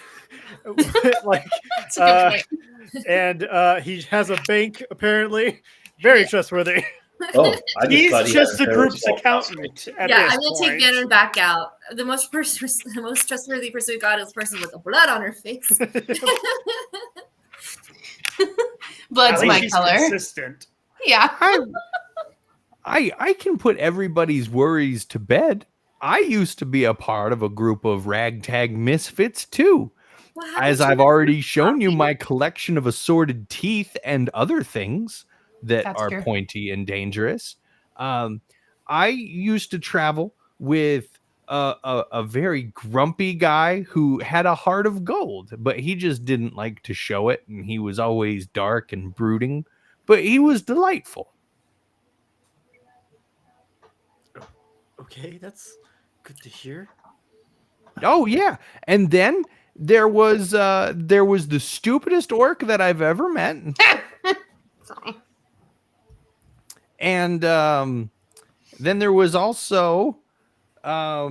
Like, That's a good point. and he has a bank apparently. Very trustworthy. Oh, I just He's thought he just had the a group's small accountant at Yeah, this I'm gonna take point. Vanrin back out. The most trustworthy person we got is the person with the blood on her face. Blood's At least my he's color. consistent. Yeah. I can put everybody's worries to bed. I used to be a part of a group of ragtag misfits too. What happened As to I've your already group, shown you Poppy? my collection of assorted teeth and other things that That's are true. pointy and dangerous. I used to travel with a very grumpy guy who had a heart of gold, but he just didn't like to show it, and he was always dark and brooding, but he was delightful. Okay, that's good to hear. Oh yeah, and then there was the stupidest orc that I've ever met, Sorry. and then there was also I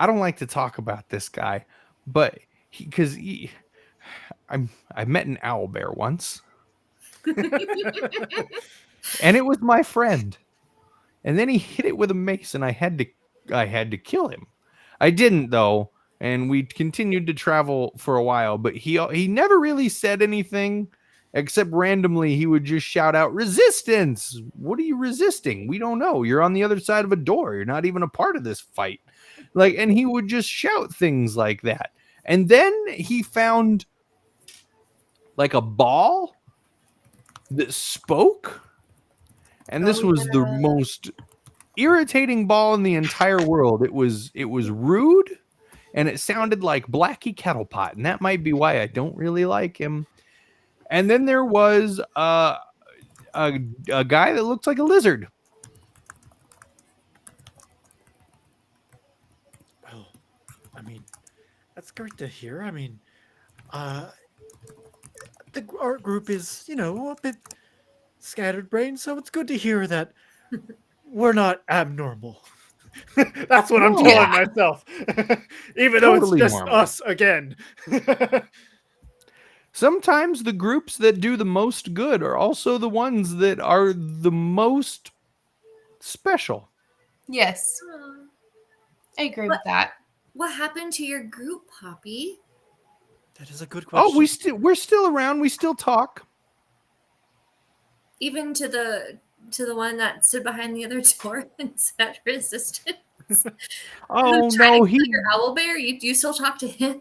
don't like to talk about this guy, but because I met an owl bear once, and it was my friend, and then he hit it with a mace, and I had to kill him. I didn't though, and we continued to travel for a while, but he never really said anything except randomly he would just shout out resistance. What are you resisting? We don't know. You're on the other side of a door. You're not even a part of this fight. Like, and he would just shout things like that. And then he found like a ball that spoke, and this was the most irritating ball in the entire world. It was rude, and it sounded like Blackie Kettlepot, and that might be why I don't really like him. And then there was a guy that looked like a lizard. Well, I mean, that's great to hear. I mean, our group is, a bit scattered brain, so it's good to hear that we're not abnormal. That's what I'm No. telling myself. Even though it's Totally just normal. us again. Sometimes the groups that do the most good are also the ones that are the most special. Yes. I agree with that. What happened to your group, Poppy? That is a good question. Oh, we're still around. We still talk. Even to the one that stood behind the other door and said resistance. Oh Who tried no, to kill your owl bear. You still talk to him?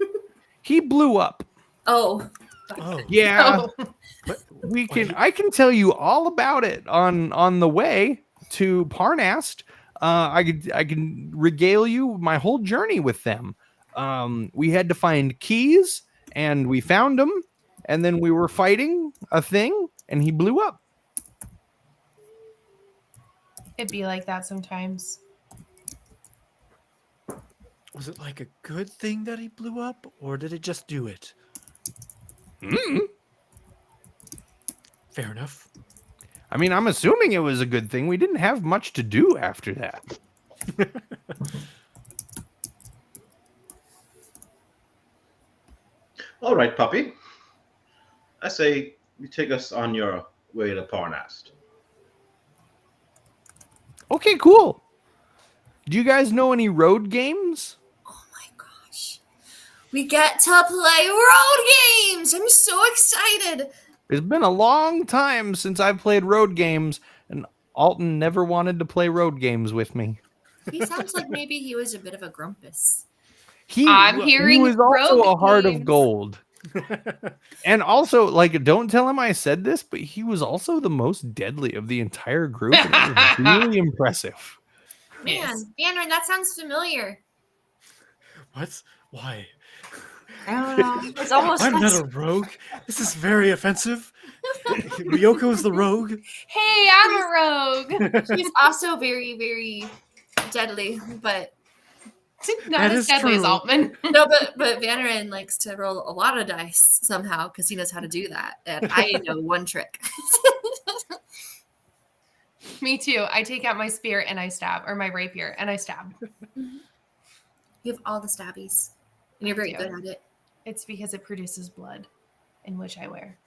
he blew up. Oh, Oh, Yeah. Oh, but I can tell you all about it on the way to Parnast. I can regale you my whole journey with them. We had to find keys, and we found them, and then we were fighting a thing, and he blew up. it'd be like that sometimes. was it like a good thing that he blew up, or did it just do it? Fair enough. I mean, I'm assuming it was a good thing. We didn't have much to do after that. All right, puppy. I say you take us on your way to Parnast. Okay, cool. Do you guys know any road games? Oh my gosh. We get to play road games. I'm so excited. It's been a long time since I've played road games, and Alton never wanted to play road games with me. He sounds like maybe he was a bit of a grumpus. I'm He hearing was also road a heart of games. gold. And also, like, don't tell him I said this, but he was also the most deadly of the entire group. And it was really impressive. Man, Yes. Banner, that sounds familiar. What? Why? I don't know. It's almost I'm not a rogue. This is very offensive. Ryoko's the rogue. Hey, I'm a rogue. She's also very, very deadly, but Not That as is deadly as true. Altman. no, but Vanarin likes to roll a lot of dice somehow because he knows how to do that. And I know one trick. Me too. I take out my spear and I stab, or my rapier and I stab. You have all the stabbies, and you're very I good do. at it. It's because it produces blood, in which I wear.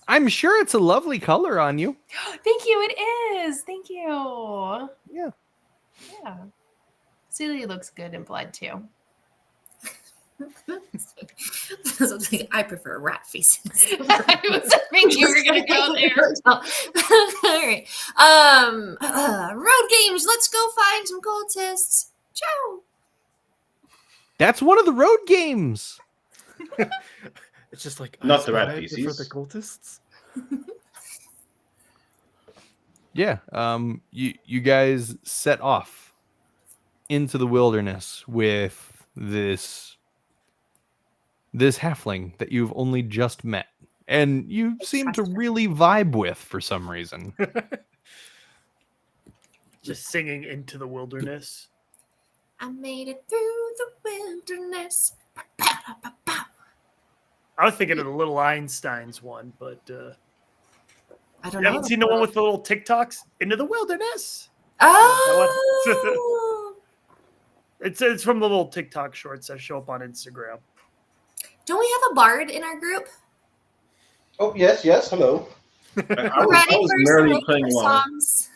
I'm sure it's a lovely color on you. Thank you. It is. Thank you. Yeah. Yeah. Celia looks good in blood too. I prefer rat faces. I was hoping you were gonna go there. All right. Road games. Let's go find some cultists. Ciao. That's one of the road games. It's just like Not I the rat spy for feces. the cultists. Yeah. You guys set off into the wilderness with this halfling that you've only just met, and you seem to trust her. really vibe with for some reason. Just singing into the wilderness. I made it through the wilderness. I was thinking of the little Einsteins one, but I don't you know. haven't seen the one with the little TikToks? Into the wilderness. Oh. It's from the little TikTok shorts that show up on Instagram. Don't we have a bard in our group? Oh, yes, hello. I We're was ready for some merely nature playing along. songs.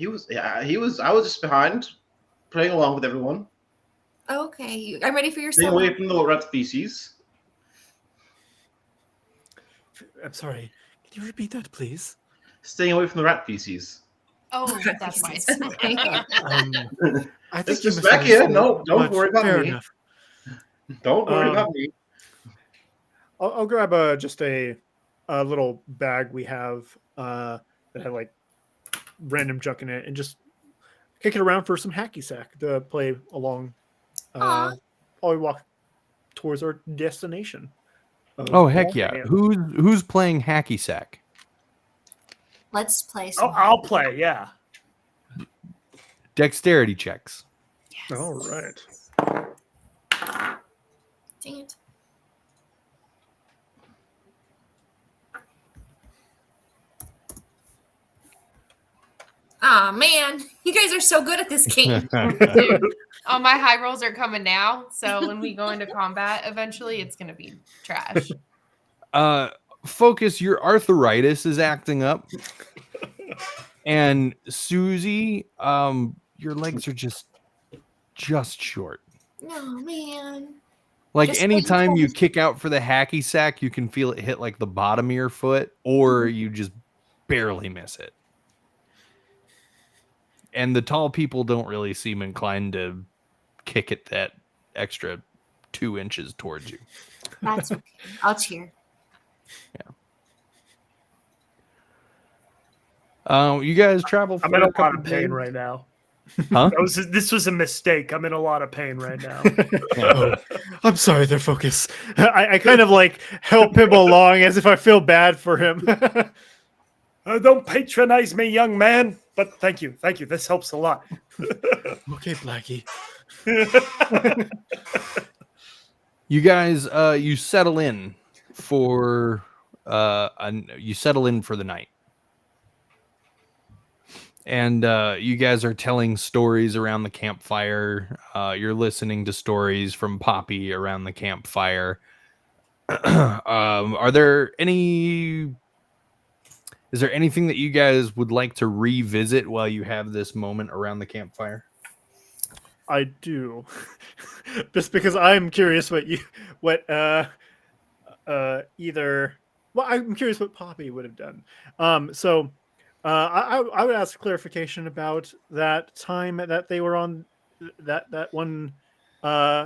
I was just behind, playing along with everyone. Okay, I'm ready for your Staying song. away from the rat species. I'm sorry. Can you repeat that, please? Staying away from the rat feces. Oh, that's why. I It's think you just back here. misunderstood, No, don't but worry about fair me. enough. Don't worry Um, about me. I'll grab just a little bag we have that had like random junk in it, and just kick it around for some hacky sack to play along. Aw. While we walk towards our destination. Oh heck yeah! Yeah. Who's playing hacky sack? Let's play some. I'll play. Yeah. Dexterity checks. Yes. All right. Dang it. Aw, man. You guys are so good at this game. Dude, oh, my high rolls are coming now. So when we go into combat, eventually, it's gonna be trash. Focus, your arthritis is acting up. And Susie, your legs are just short. No, man. Like Just anytime like- you kick out for the hacky sack, you can feel it hit like the bottom of your foot, or you just barely miss it. And the tall people don't really seem inclined to kick it that extra 2 inches towards you. That's okay. I'll cheer. You guys travel. I'm for in a a lot couple of pain days? right now. Huh? This was a mistake. I'm in a lot of pain right now. Oh, I'm sorry, their focus. I kind of like help him along as if I feel bad for him. Don't patronize me, young man. But thank you. This helps a lot. Okay, Blackie. You guys, you settle in for the night, And you guys are telling stories around the campfire. You're listening to stories from Poppy around the campfire. Are there any... Is there anything that you guys would like to revisit while you have this moment around the campfire? I do. Just because I'm curious either... Well, I'm curious what Poppy would have done. I would ask clarification about that time that they were on that one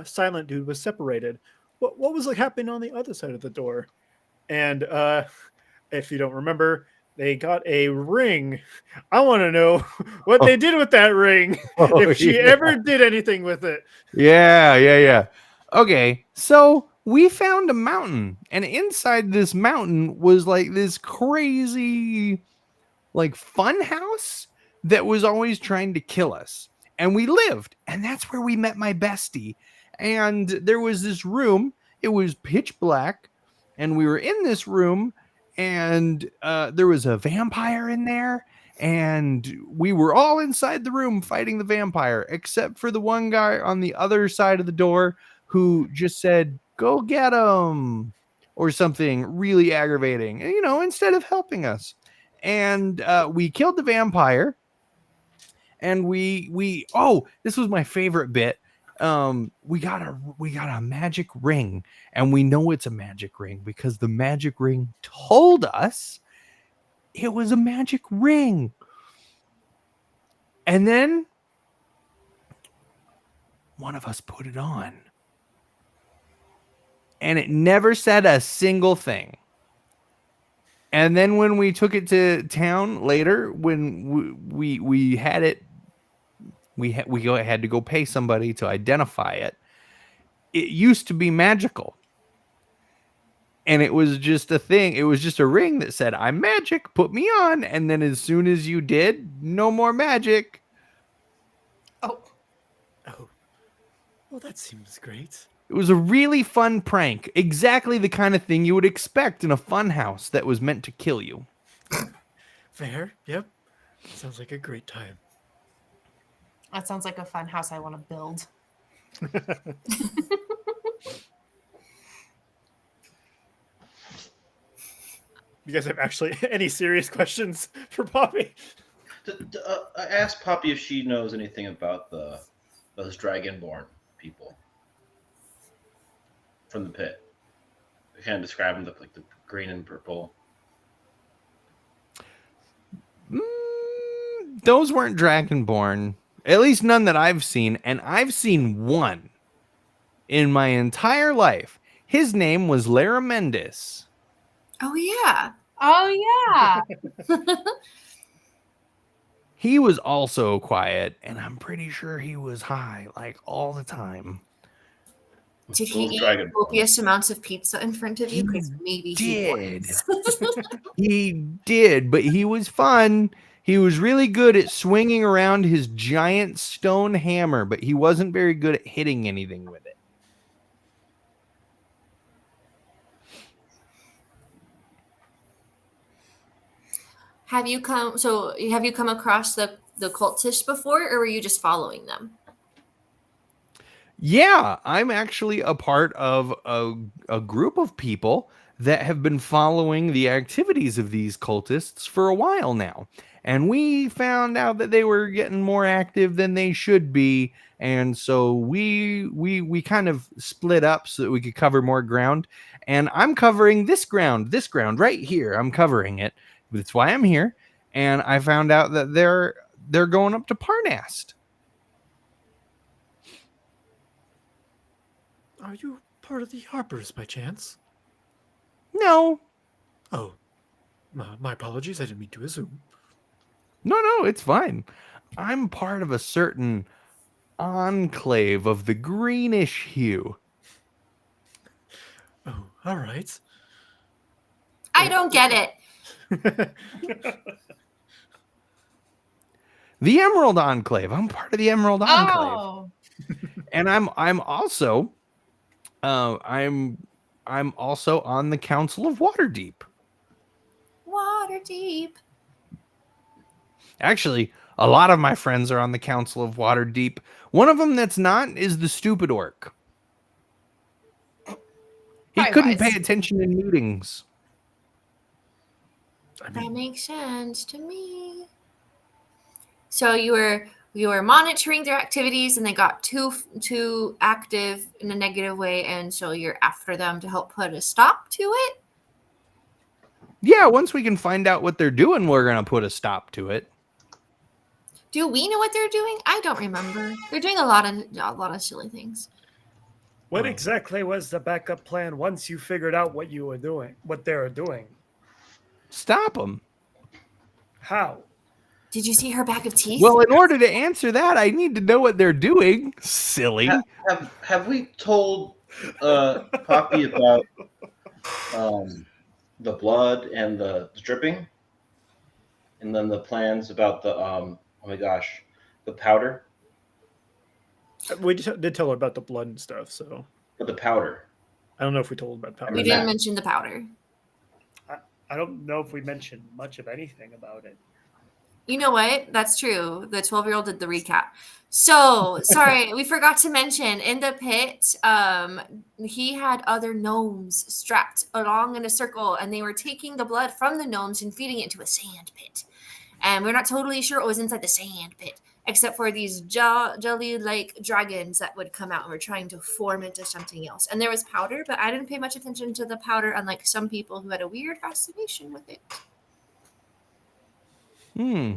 silent dude was separated. What was like happening on the other side of the door? And if you don't remember, they got a ring. I want to know what they did with that ring. If she ever did anything with it. Yeah. Okay, so we found a mountain, and inside this mountain was like this crazy, like, fun house that was always trying to kill us. And we lived, and that's where we met my bestie. And there was this room, it was pitch black, and we were in this room, and there was a vampire in there, and we were all inside the room fighting the vampire, except for the one guy on the other side of the door who just said, "Go get him," or something really aggravating, instead of helping us. And we killed the vampire, and we this was my favorite bit. We got a magic ring, and we know it's a magic ring because the magic ring told us it was a magic ring. And then one of us put it on, and it never said a single thing. And then when we took it to town later, when we had it, we had to go pay somebody to identify it. It used to be magical. And it was just a thing. It was just a ring that said, "I'm magic, put me on." And then as soon as you did, no more magic. Oh, Well, that seems great. It was a really fun prank. Exactly the kind of thing you would expect in a fun house that was meant to kill you. Fair. Yep. Sounds like a great time. that sounds like a fun house I want to build. You guys have actually any serious questions for Poppy? I asked Poppy if she knows anything about those dragonborn people from the pit. I kind of describe them, like the green and purple. Those weren't dragonborn. At least none that I've seen. And I've seen one in my entire life. His name was Laramendis. Oh yeah. Oh yeah. He was also quiet, and I'm pretty sure he was high, like, all the time. Did he Those eat dragonborn. copious amounts of pizza in front of you? Because maybe he did. was. He did, but he was fun. He was really good at swinging around his giant stone hammer, but he wasn't very good at hitting anything with it. Have you come across the cultists before, or were you just following them? Yeah, I'm actually a part of a group of people that have been following the activities of these cultists for a while now. And we found out that they were getting more active than they should be. And so we kind of split up so that we could cover more ground. And I'm covering this ground right here. I'm covering it. That's why I'm here. And I found out that they're going up to Parnast. Are you part of the Harpers by chance? No. Oh, my apologies. I didn't mean to assume. No, it's fine. I'm part of a certain enclave of the greenish hue. Oh, all right. I don't get it. The Emerald Enclave. I'm part of the Emerald Enclave. Oh. And I'm also I'm also on the Council of Waterdeep. Water deep. Actually, A lot of my friends are on the Council of Waterdeep. One of them that's not is the stupid orc. He Probably couldn't wise. pay attention in meetings. That makes sense to me. So you were monitoring their activities, and they got too active in a negative way, and so you're after them to help put a stop to it. Yeah, once we can find out what they're doing, we're gonna put a stop to it. Do we know what they're doing? I don't remember. They're doing a lot of silly things. What exactly was the backup plan once you figured out what you were doing, what they were doing? Stop them. How? Did you see her bag of teeth? Well, in order to answer that, I need to know what they're doing. Silly. Have we told Poppy about the blood and the dripping, and then the plans about the oh my gosh, the powder? We did tell her about the blood and stuff, so But the powder. I don't know if we told her about powder. We didn't mention the powder. I don't know if we mentioned much of anything about it. You know what? That's true. The 12-year-old did the recap. So sorry, we forgot to mention in the pit, he had other gnomes strapped along in a circle, and they were taking the blood from the gnomes and feeding it into a sand pit. And we're not totally sure what was inside the sand pit, except for these jelly-like dragons that would come out and were trying to form into something else. And there was powder, but I didn't pay much attention to the powder, unlike some people who had a weird fascination with it. Hmm.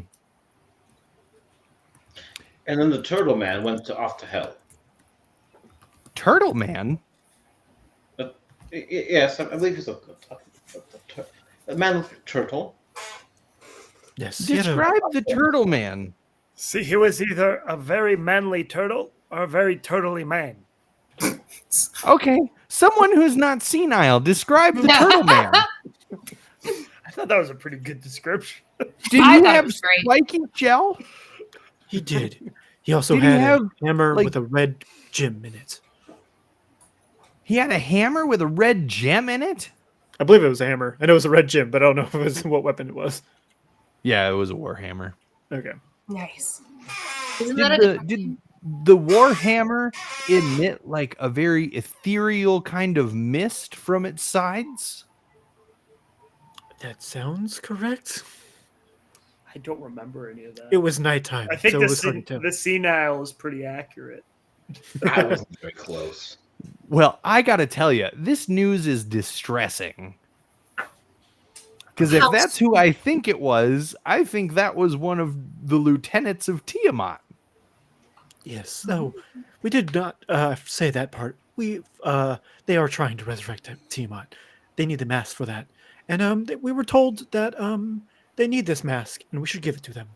And then the turtle man went off to hell. Turtle Man? Yes, I believe he's a man with turtle. Yes. Describe the Turtle Man. See, he was either a very manly turtle or a very turtly man. Okay, someone who's not senile, describe the Turtle Man. I thought that was a pretty good description. Did I you thought it have was great. spiky gel? He did. He also Did he had have, a hammer like- with a red gem in it. He had a hammer with a red gem in it? I believe it was a hammer. I know it was a red gem, but I don't know if it was what weapon it was. Yeah, it was a warhammer. Okay. Nice. Isn't Did that a the, different did thing? the warhammer emit like a very ethereal kind of mist from its sides? That sounds correct. I don't remember any of that. It was nighttime, I think so it was hard to tell. the senile is pretty accurate. I wasn't very close. Well, I gotta tell you, this news is distressing. Because if How that's who I think it was, I think that was one of the lieutenants of Tiamat. Yes. No, we did not say that part. They are trying to resurrect Tiamat. They need the mask for that, and we were told that they need this mask, and we should give it to them.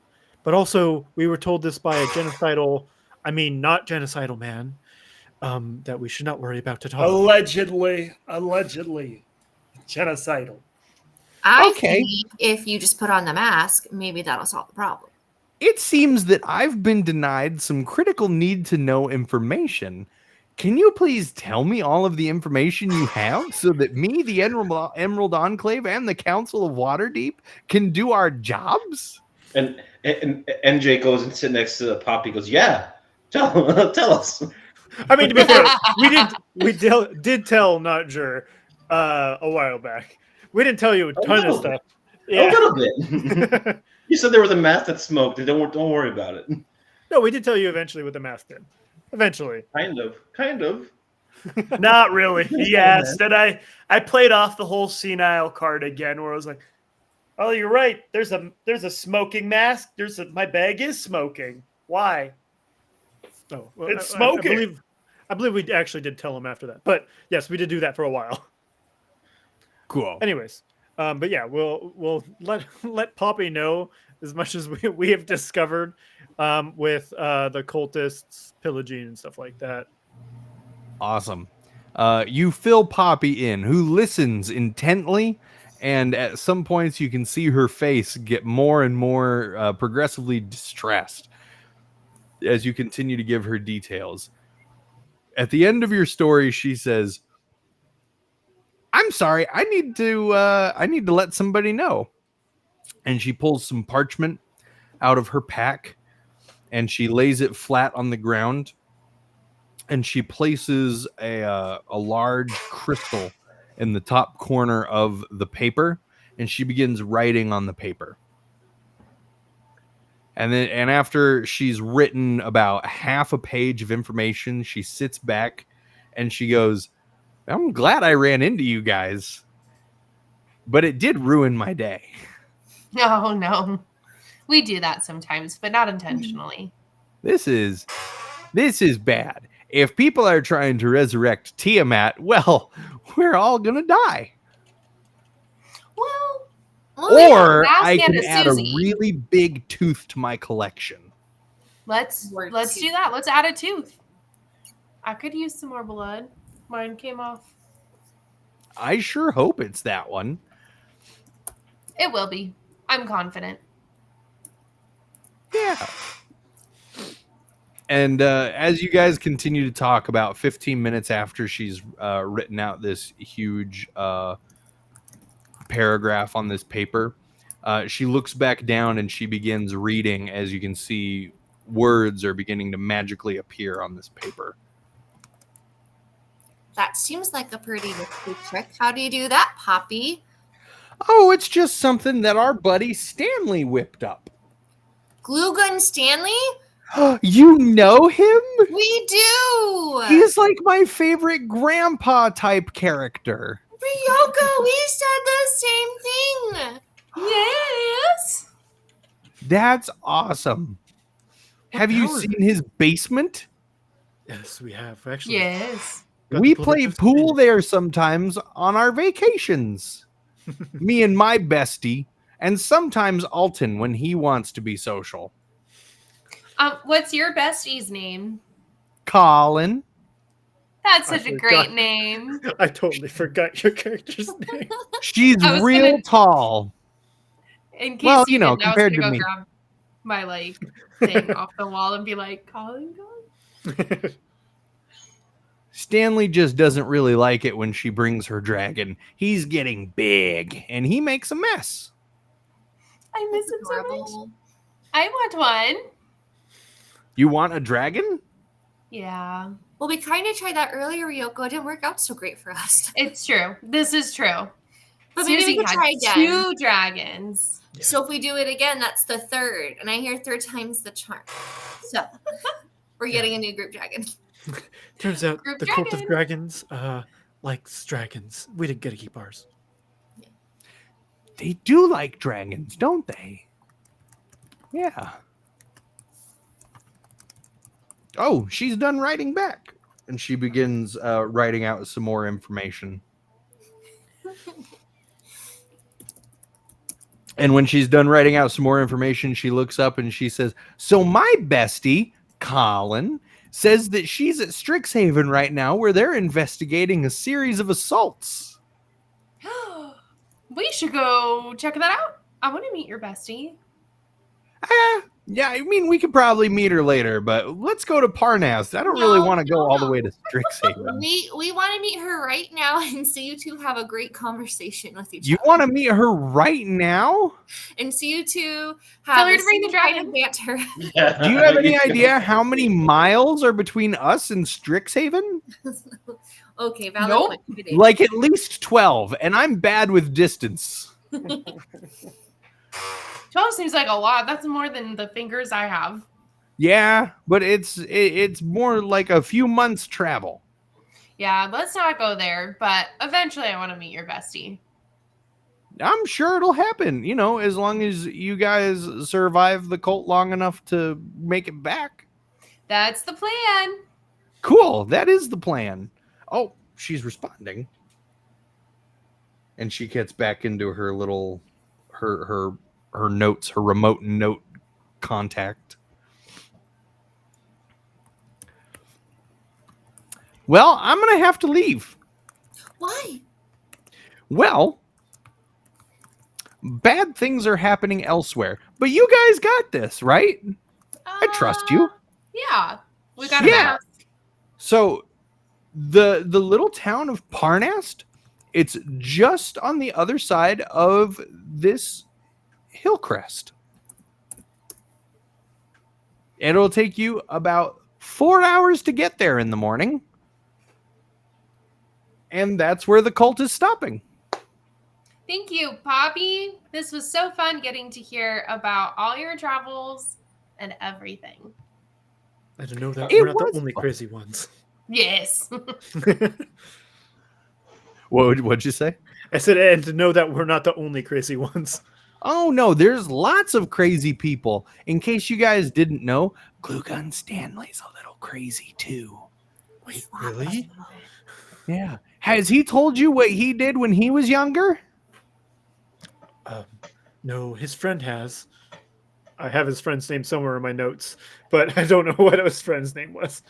But also, we were told this by a not genocidal man, that we should not worry about at all. Allegedly, genocidal. I Okay. think if you just put on the mask, maybe that'll solve the problem. It seems that I've been denied some critical need to know information. Can you please tell me all of the information you have so that me, the Emerald Enclave, and the Council of Waterdeep can do our jobs? And NJ goes and sits next to Poppy. Goes, yeah, tell us. I mean, to be fair, we did tell Notger a while back. We didn't tell you a ton of stuff. A little bit. You said there was a mask that smoked. Don't worry about it. No, we did tell you eventually what the mask did. Eventually. Kind of. Not really. He asked, and I played off the whole senile card again, where I was like, "Oh, you're right. There's a smoking mask. My bag is smoking. Why? Oh, well, It's smoking." I believe we actually did tell him after that. But yes, we did do that for a while. Cool. Anyways, but yeah, we'll let Poppy know as much as we have discovered with the cultists pillaging and stuff like that. Awesome. You fill Poppy in, who listens intently, and at some points you can see her face get more and more progressively distressed as you continue to give her details. At the end of your story, she says, "I'm sorry, I need to let somebody know." And she pulls some parchment out of her pack, and she lays it flat on the ground, and she places a large crystal in the top corner of the paper, and she begins writing on the paper. And after she's written about half a page of information, she sits back and she goes, I'm glad I ran into you guys, but it did ruin my day. No, no. We do that sometimes, but not intentionally. This is bad. If people are trying to resurrect Tiamat, well, we're all going to die. Well, Or Ask I can Aunt add a Susie. really big tooth to my collection. Let's do that. Let's add a tooth. I could use some more blood. Mine came off. I sure hope it's that one. It will be. I'm confident. Yeah. And as you guys continue to talk, about 15 minutes after she's written out this huge paragraph on this paper, she looks back down and she begins reading. As you can see, words are beginning to magically appear on this paper. that seems like a pretty risky trick. How do you do that, Poppy? Oh, it's just something that our buddy Stanley whipped up. Glue Gun Stanley? You know him? We do. He's like my favorite grandpa type character. Ryoko, we said the same thing. Yes. That's awesome. Have you powers? seen his basement? Yes, we have actually. Yes. got We to pull play pictures pool in. there sometimes on our vacations. Me and my bestie, and sometimes Alton when he wants to be social. What's your bestie's name? Colin. That's I such a forgot. great name. I totally forgot your character's name. She's I was real gonna- tall. In case Well, you you know, didn't, I was compared gonna to go me. grab my thing off the wall and be like, Colin. Stanley just doesn't really like it when she brings her dragon. He's getting big, and he makes a mess. I miss him so much. Adorable. I want one. You want a dragon? Yeah, Well, we kind of tried that earlier, Ryoko. It didn't work out so great for us. it's true. This is true. But maybe Susie we could had try again. 2 dragons. So if we do it again, that's the third. And I hear third time's the charm. So we're getting a new group dragon. Turns out Group the cult of dragon. dragons likes dragons. We didn't get to keep ours. They do like dragons, don't they? Yeah. Oh, she's done writing back. And she begins writing out some more information. And when she's done writing out some more information, she looks up and she says, so my bestie, Colin, says that she's at Strixhaven right now where they're investigating a series of assaults. We should go check that out. I want to meet your bestie. Yeah, I mean, we could probably meet her later, but let's go to Parnas. I don't really No, want to go all the no. way to Strixhaven. We want to meet her right now and see you two have a great conversation with each You other. want to meet her right now? And see you two Tell have her the to bring the same kind of dragon. banter. Do you have any idea how many miles are between us and Strixhaven? Okay, valid Nope. point. Good day. Like at least 12, and I'm bad with distance. 12 seems like a lot. That's more than the fingers I have. Yeah, but it's more like a few months travel. Yeah, let's not go there. But eventually I want to meet your bestie. I'm sure it'll happen, you know, as long as you guys survive the cult long enough to make it back. That's the plan. Cool, that is the plan. Oh, she's responding. And she gets back into her little her notes, her remote note contact. Well, I'm going to have to leave. Why? Well, bad things are happening elsewhere. But you guys got this, right? I trust you. Yeah. We got Yeah. a So the little town of Parnast, it's just on the other side of this hill crest. It'll take you about 4 hours to get there in the morning. And that's where the cult is stopping. Thank you, Poppy. This was so fun getting to hear about all your travels and everything. I don't know that It we're not the was only fun. crazy ones. Yes. What'd you say? I said, and to know that we're not the only crazy ones. Oh, no, there's lots of crazy people. In case you guys didn't know, Glue Gun Stanley's a little crazy too. Wait, really? Yeah. Has he told you what he did when he was younger? No, his friend has. I have his friend's name somewhere in my notes, but I don't know what his friend's name was.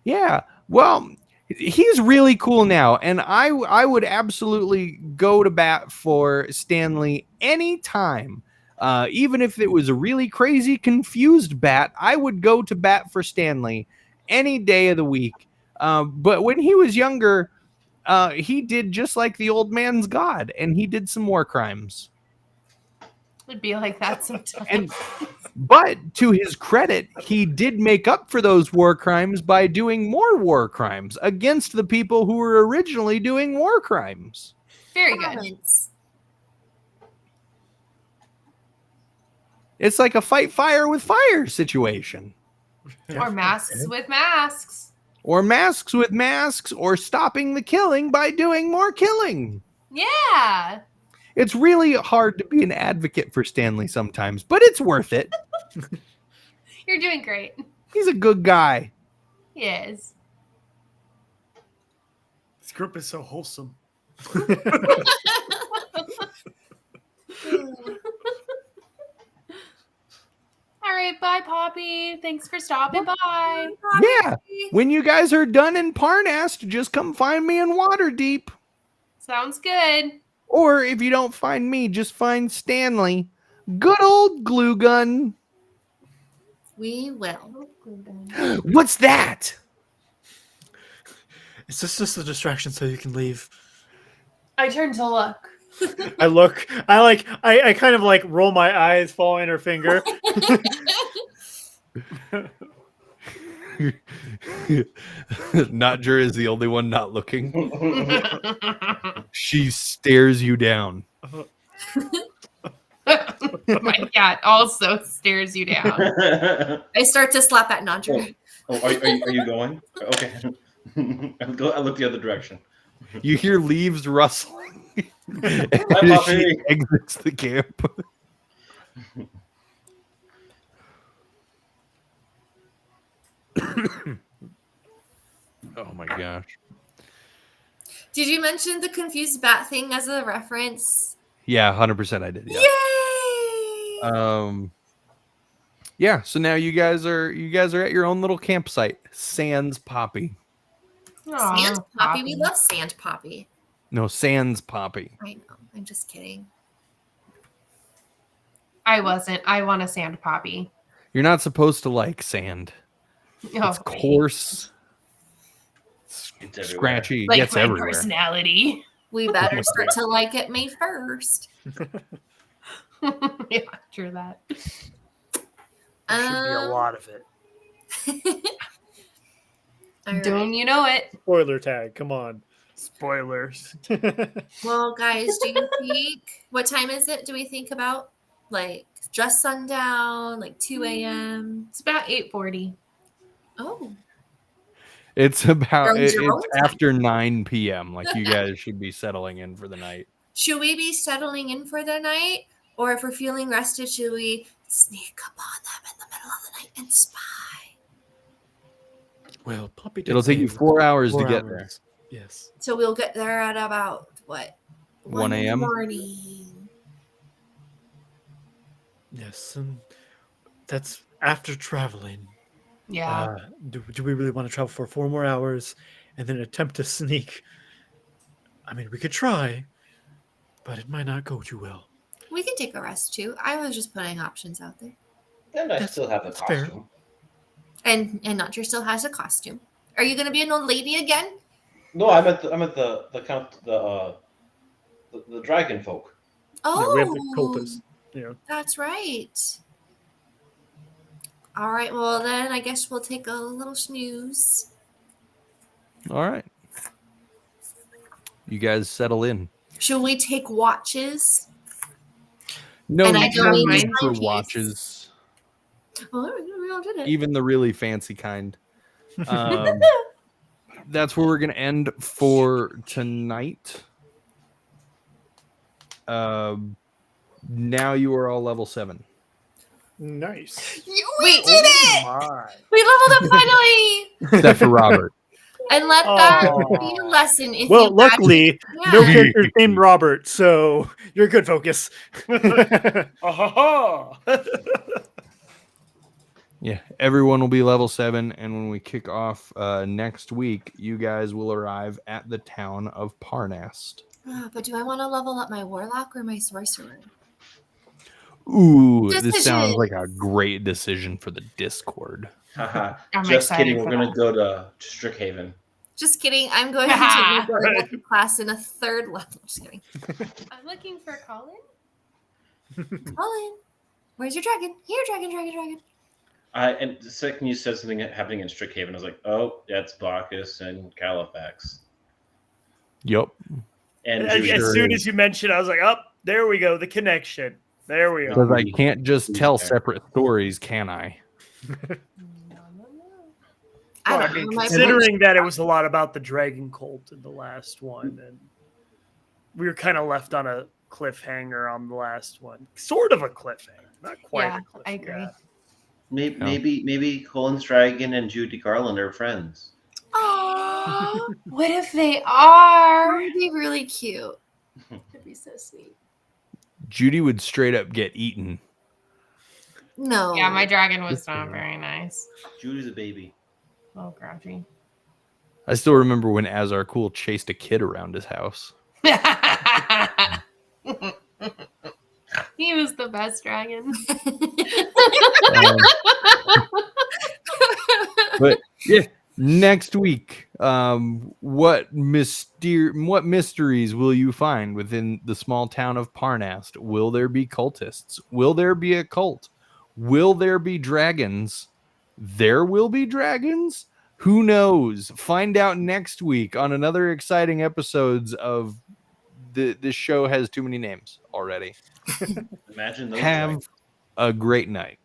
Yeah. Well, he's really cool now, and I would absolutely go to bat for Stanley anytime. Even if it was a really crazy, confused bat, I would go to bat for Stanley any day of the week. But when he was younger, he did just like the old man's god, and he did some war crimes. It'd be like that sometimes. And but to his credit, he did make up for those war crimes by doing more war crimes against the people who were originally doing war crimes. Very good. Comments. It's like a fight fire with fire situation. Or masks with masks. Or masks with masks, or stopping the killing by doing more killing. Yeah. It's really hard to be an advocate for Stanley sometimes, but it's worth it. You're doing great. He's a good guy. Yes. This group is so wholesome. All right. Bye, Poppy. Thanks for stopping by. Yeah. When you guys are done in Parnast, just come find me in Waterdeep. Sounds good. Or if you don't find me, just find Stanley. Good old glue gun. We will. What's that? Is this just a distraction so you can leave? I turned to look. I look. I kind of like roll my eyes, following her finger. Notger is the only one not looking. She stares you down. My cat also stares you down. I start to slap at Nandra. Oh, are you going? Okay. I look the other direction. You hear leaves rustling. Bye, As she Poppy. exits the camp. Oh my gosh. Did you mention the confused bat thing as a reference? Yeah, 100% I did. Yeah. Yay! Yeah, so now you guys are at your own little campsite. Sans Poppy. Aw, Sand Poppy. We love Sand Poppy. No, Sans Poppy. I know. I'm just kidding. I wasn't. I want a sand poppy. You're not supposed to like sand. Oh, It's coarse. It's everywhere. Scratchy. It like gets my everywhere. personality. We better start to like it May 1st. Yeah, true that. There should be a lot of it. All right. Don't you know it? Spoiler tag. Come on. Spoilers. Well, guys, do you think what time is it? Do we think about like just sundown, like 2 a.m.? It's about 8:40. Oh, It's about Earns your own it's time. after 9 p.m. Like you guys should be settling in for the night. should we be settling in for the night, or if we're feeling rested, should we sneak up on them in the middle of the night and spy? Well, Poppy did It'll take say you 4 hours to 4 get there. hours. Yes. So we'll get there at about what? 1 in the a.m.? morning. Yes, and that's after traveling. Yeah. Do we really want to travel for 4 more hours and then attempt to sneak? I mean, we could try, but it might not go too well. We can take a rest too. I was just putting options out there. And I still have the That's fair. costume. And Notcher still has a costume. Are you going to be an old lady again? No, I'm at the dragon folk. Oh, Yeah, we have the cultists. Yeah. that's right. All right. Well, then I guess we'll take a little snooze. All right. You guys settle in. Should we take watches? No, And I no don't mean need to for timepiece. watches. Well, we all did it. Even the really fancy kind. That's where we're gonna end for tonight. Now you are all level 7. Nice. We did it! My. We leveled up finally! Except for Robert. And let that Aw. be a lesson. If Well, you luckily, actually no can. character's named Robert, so you're good, Focus. Oh, Yeah, everyone will be level 7, and when we kick off next week, you guys will arrive at the town of Parnast. But do I want to level up my warlock or my sorcerer? Ooh, this sounds Decisions. like a great decision for the Discord. Haha. I'm Just excited kidding. for We're going that. to go to Strickhaven. Just kidding. I'm going to take my warlock class in a 3rd level. Just kidding. I'm looking for Colin. Colin, where's your dragon? Here, dragon. And the second you said something happening in Strickhaven, I was like, oh, that's Bacchus and Califax. Yup. And as Judy. soon as you mentioned, I was like, "Oh, there we go, the connection. There we Because go." I can't just tell separate stories, can I? I Well, don't I mean, know. My considering that it was a lot about the dragon cult in the last one, and we were kind of left on a cliffhanger on the last one, sort of a cliffhanger, not quite Yeah, a cliffhanger. I agree. Maybe Colin's Dragon and Judy Garland are friends. Aww, What if they are? that would be really cute. That'd be so sweet. Judy would straight up get eaten. No. Yeah, my dragon was Just not kidding. very nice. Judy's a baby. Oh, grouchy. I still remember when Azar Cool chased a kid around his house. He was the best dragon. But yeah, next week, what mysteries will you find within the small town of Parnast? Will there be cultists? Will there be a cult? Will there be dragons? There will be dragons? Who knows? Find out next week on another exciting episodes of this show has too many names already. Imagine those. Have dragons. a great night.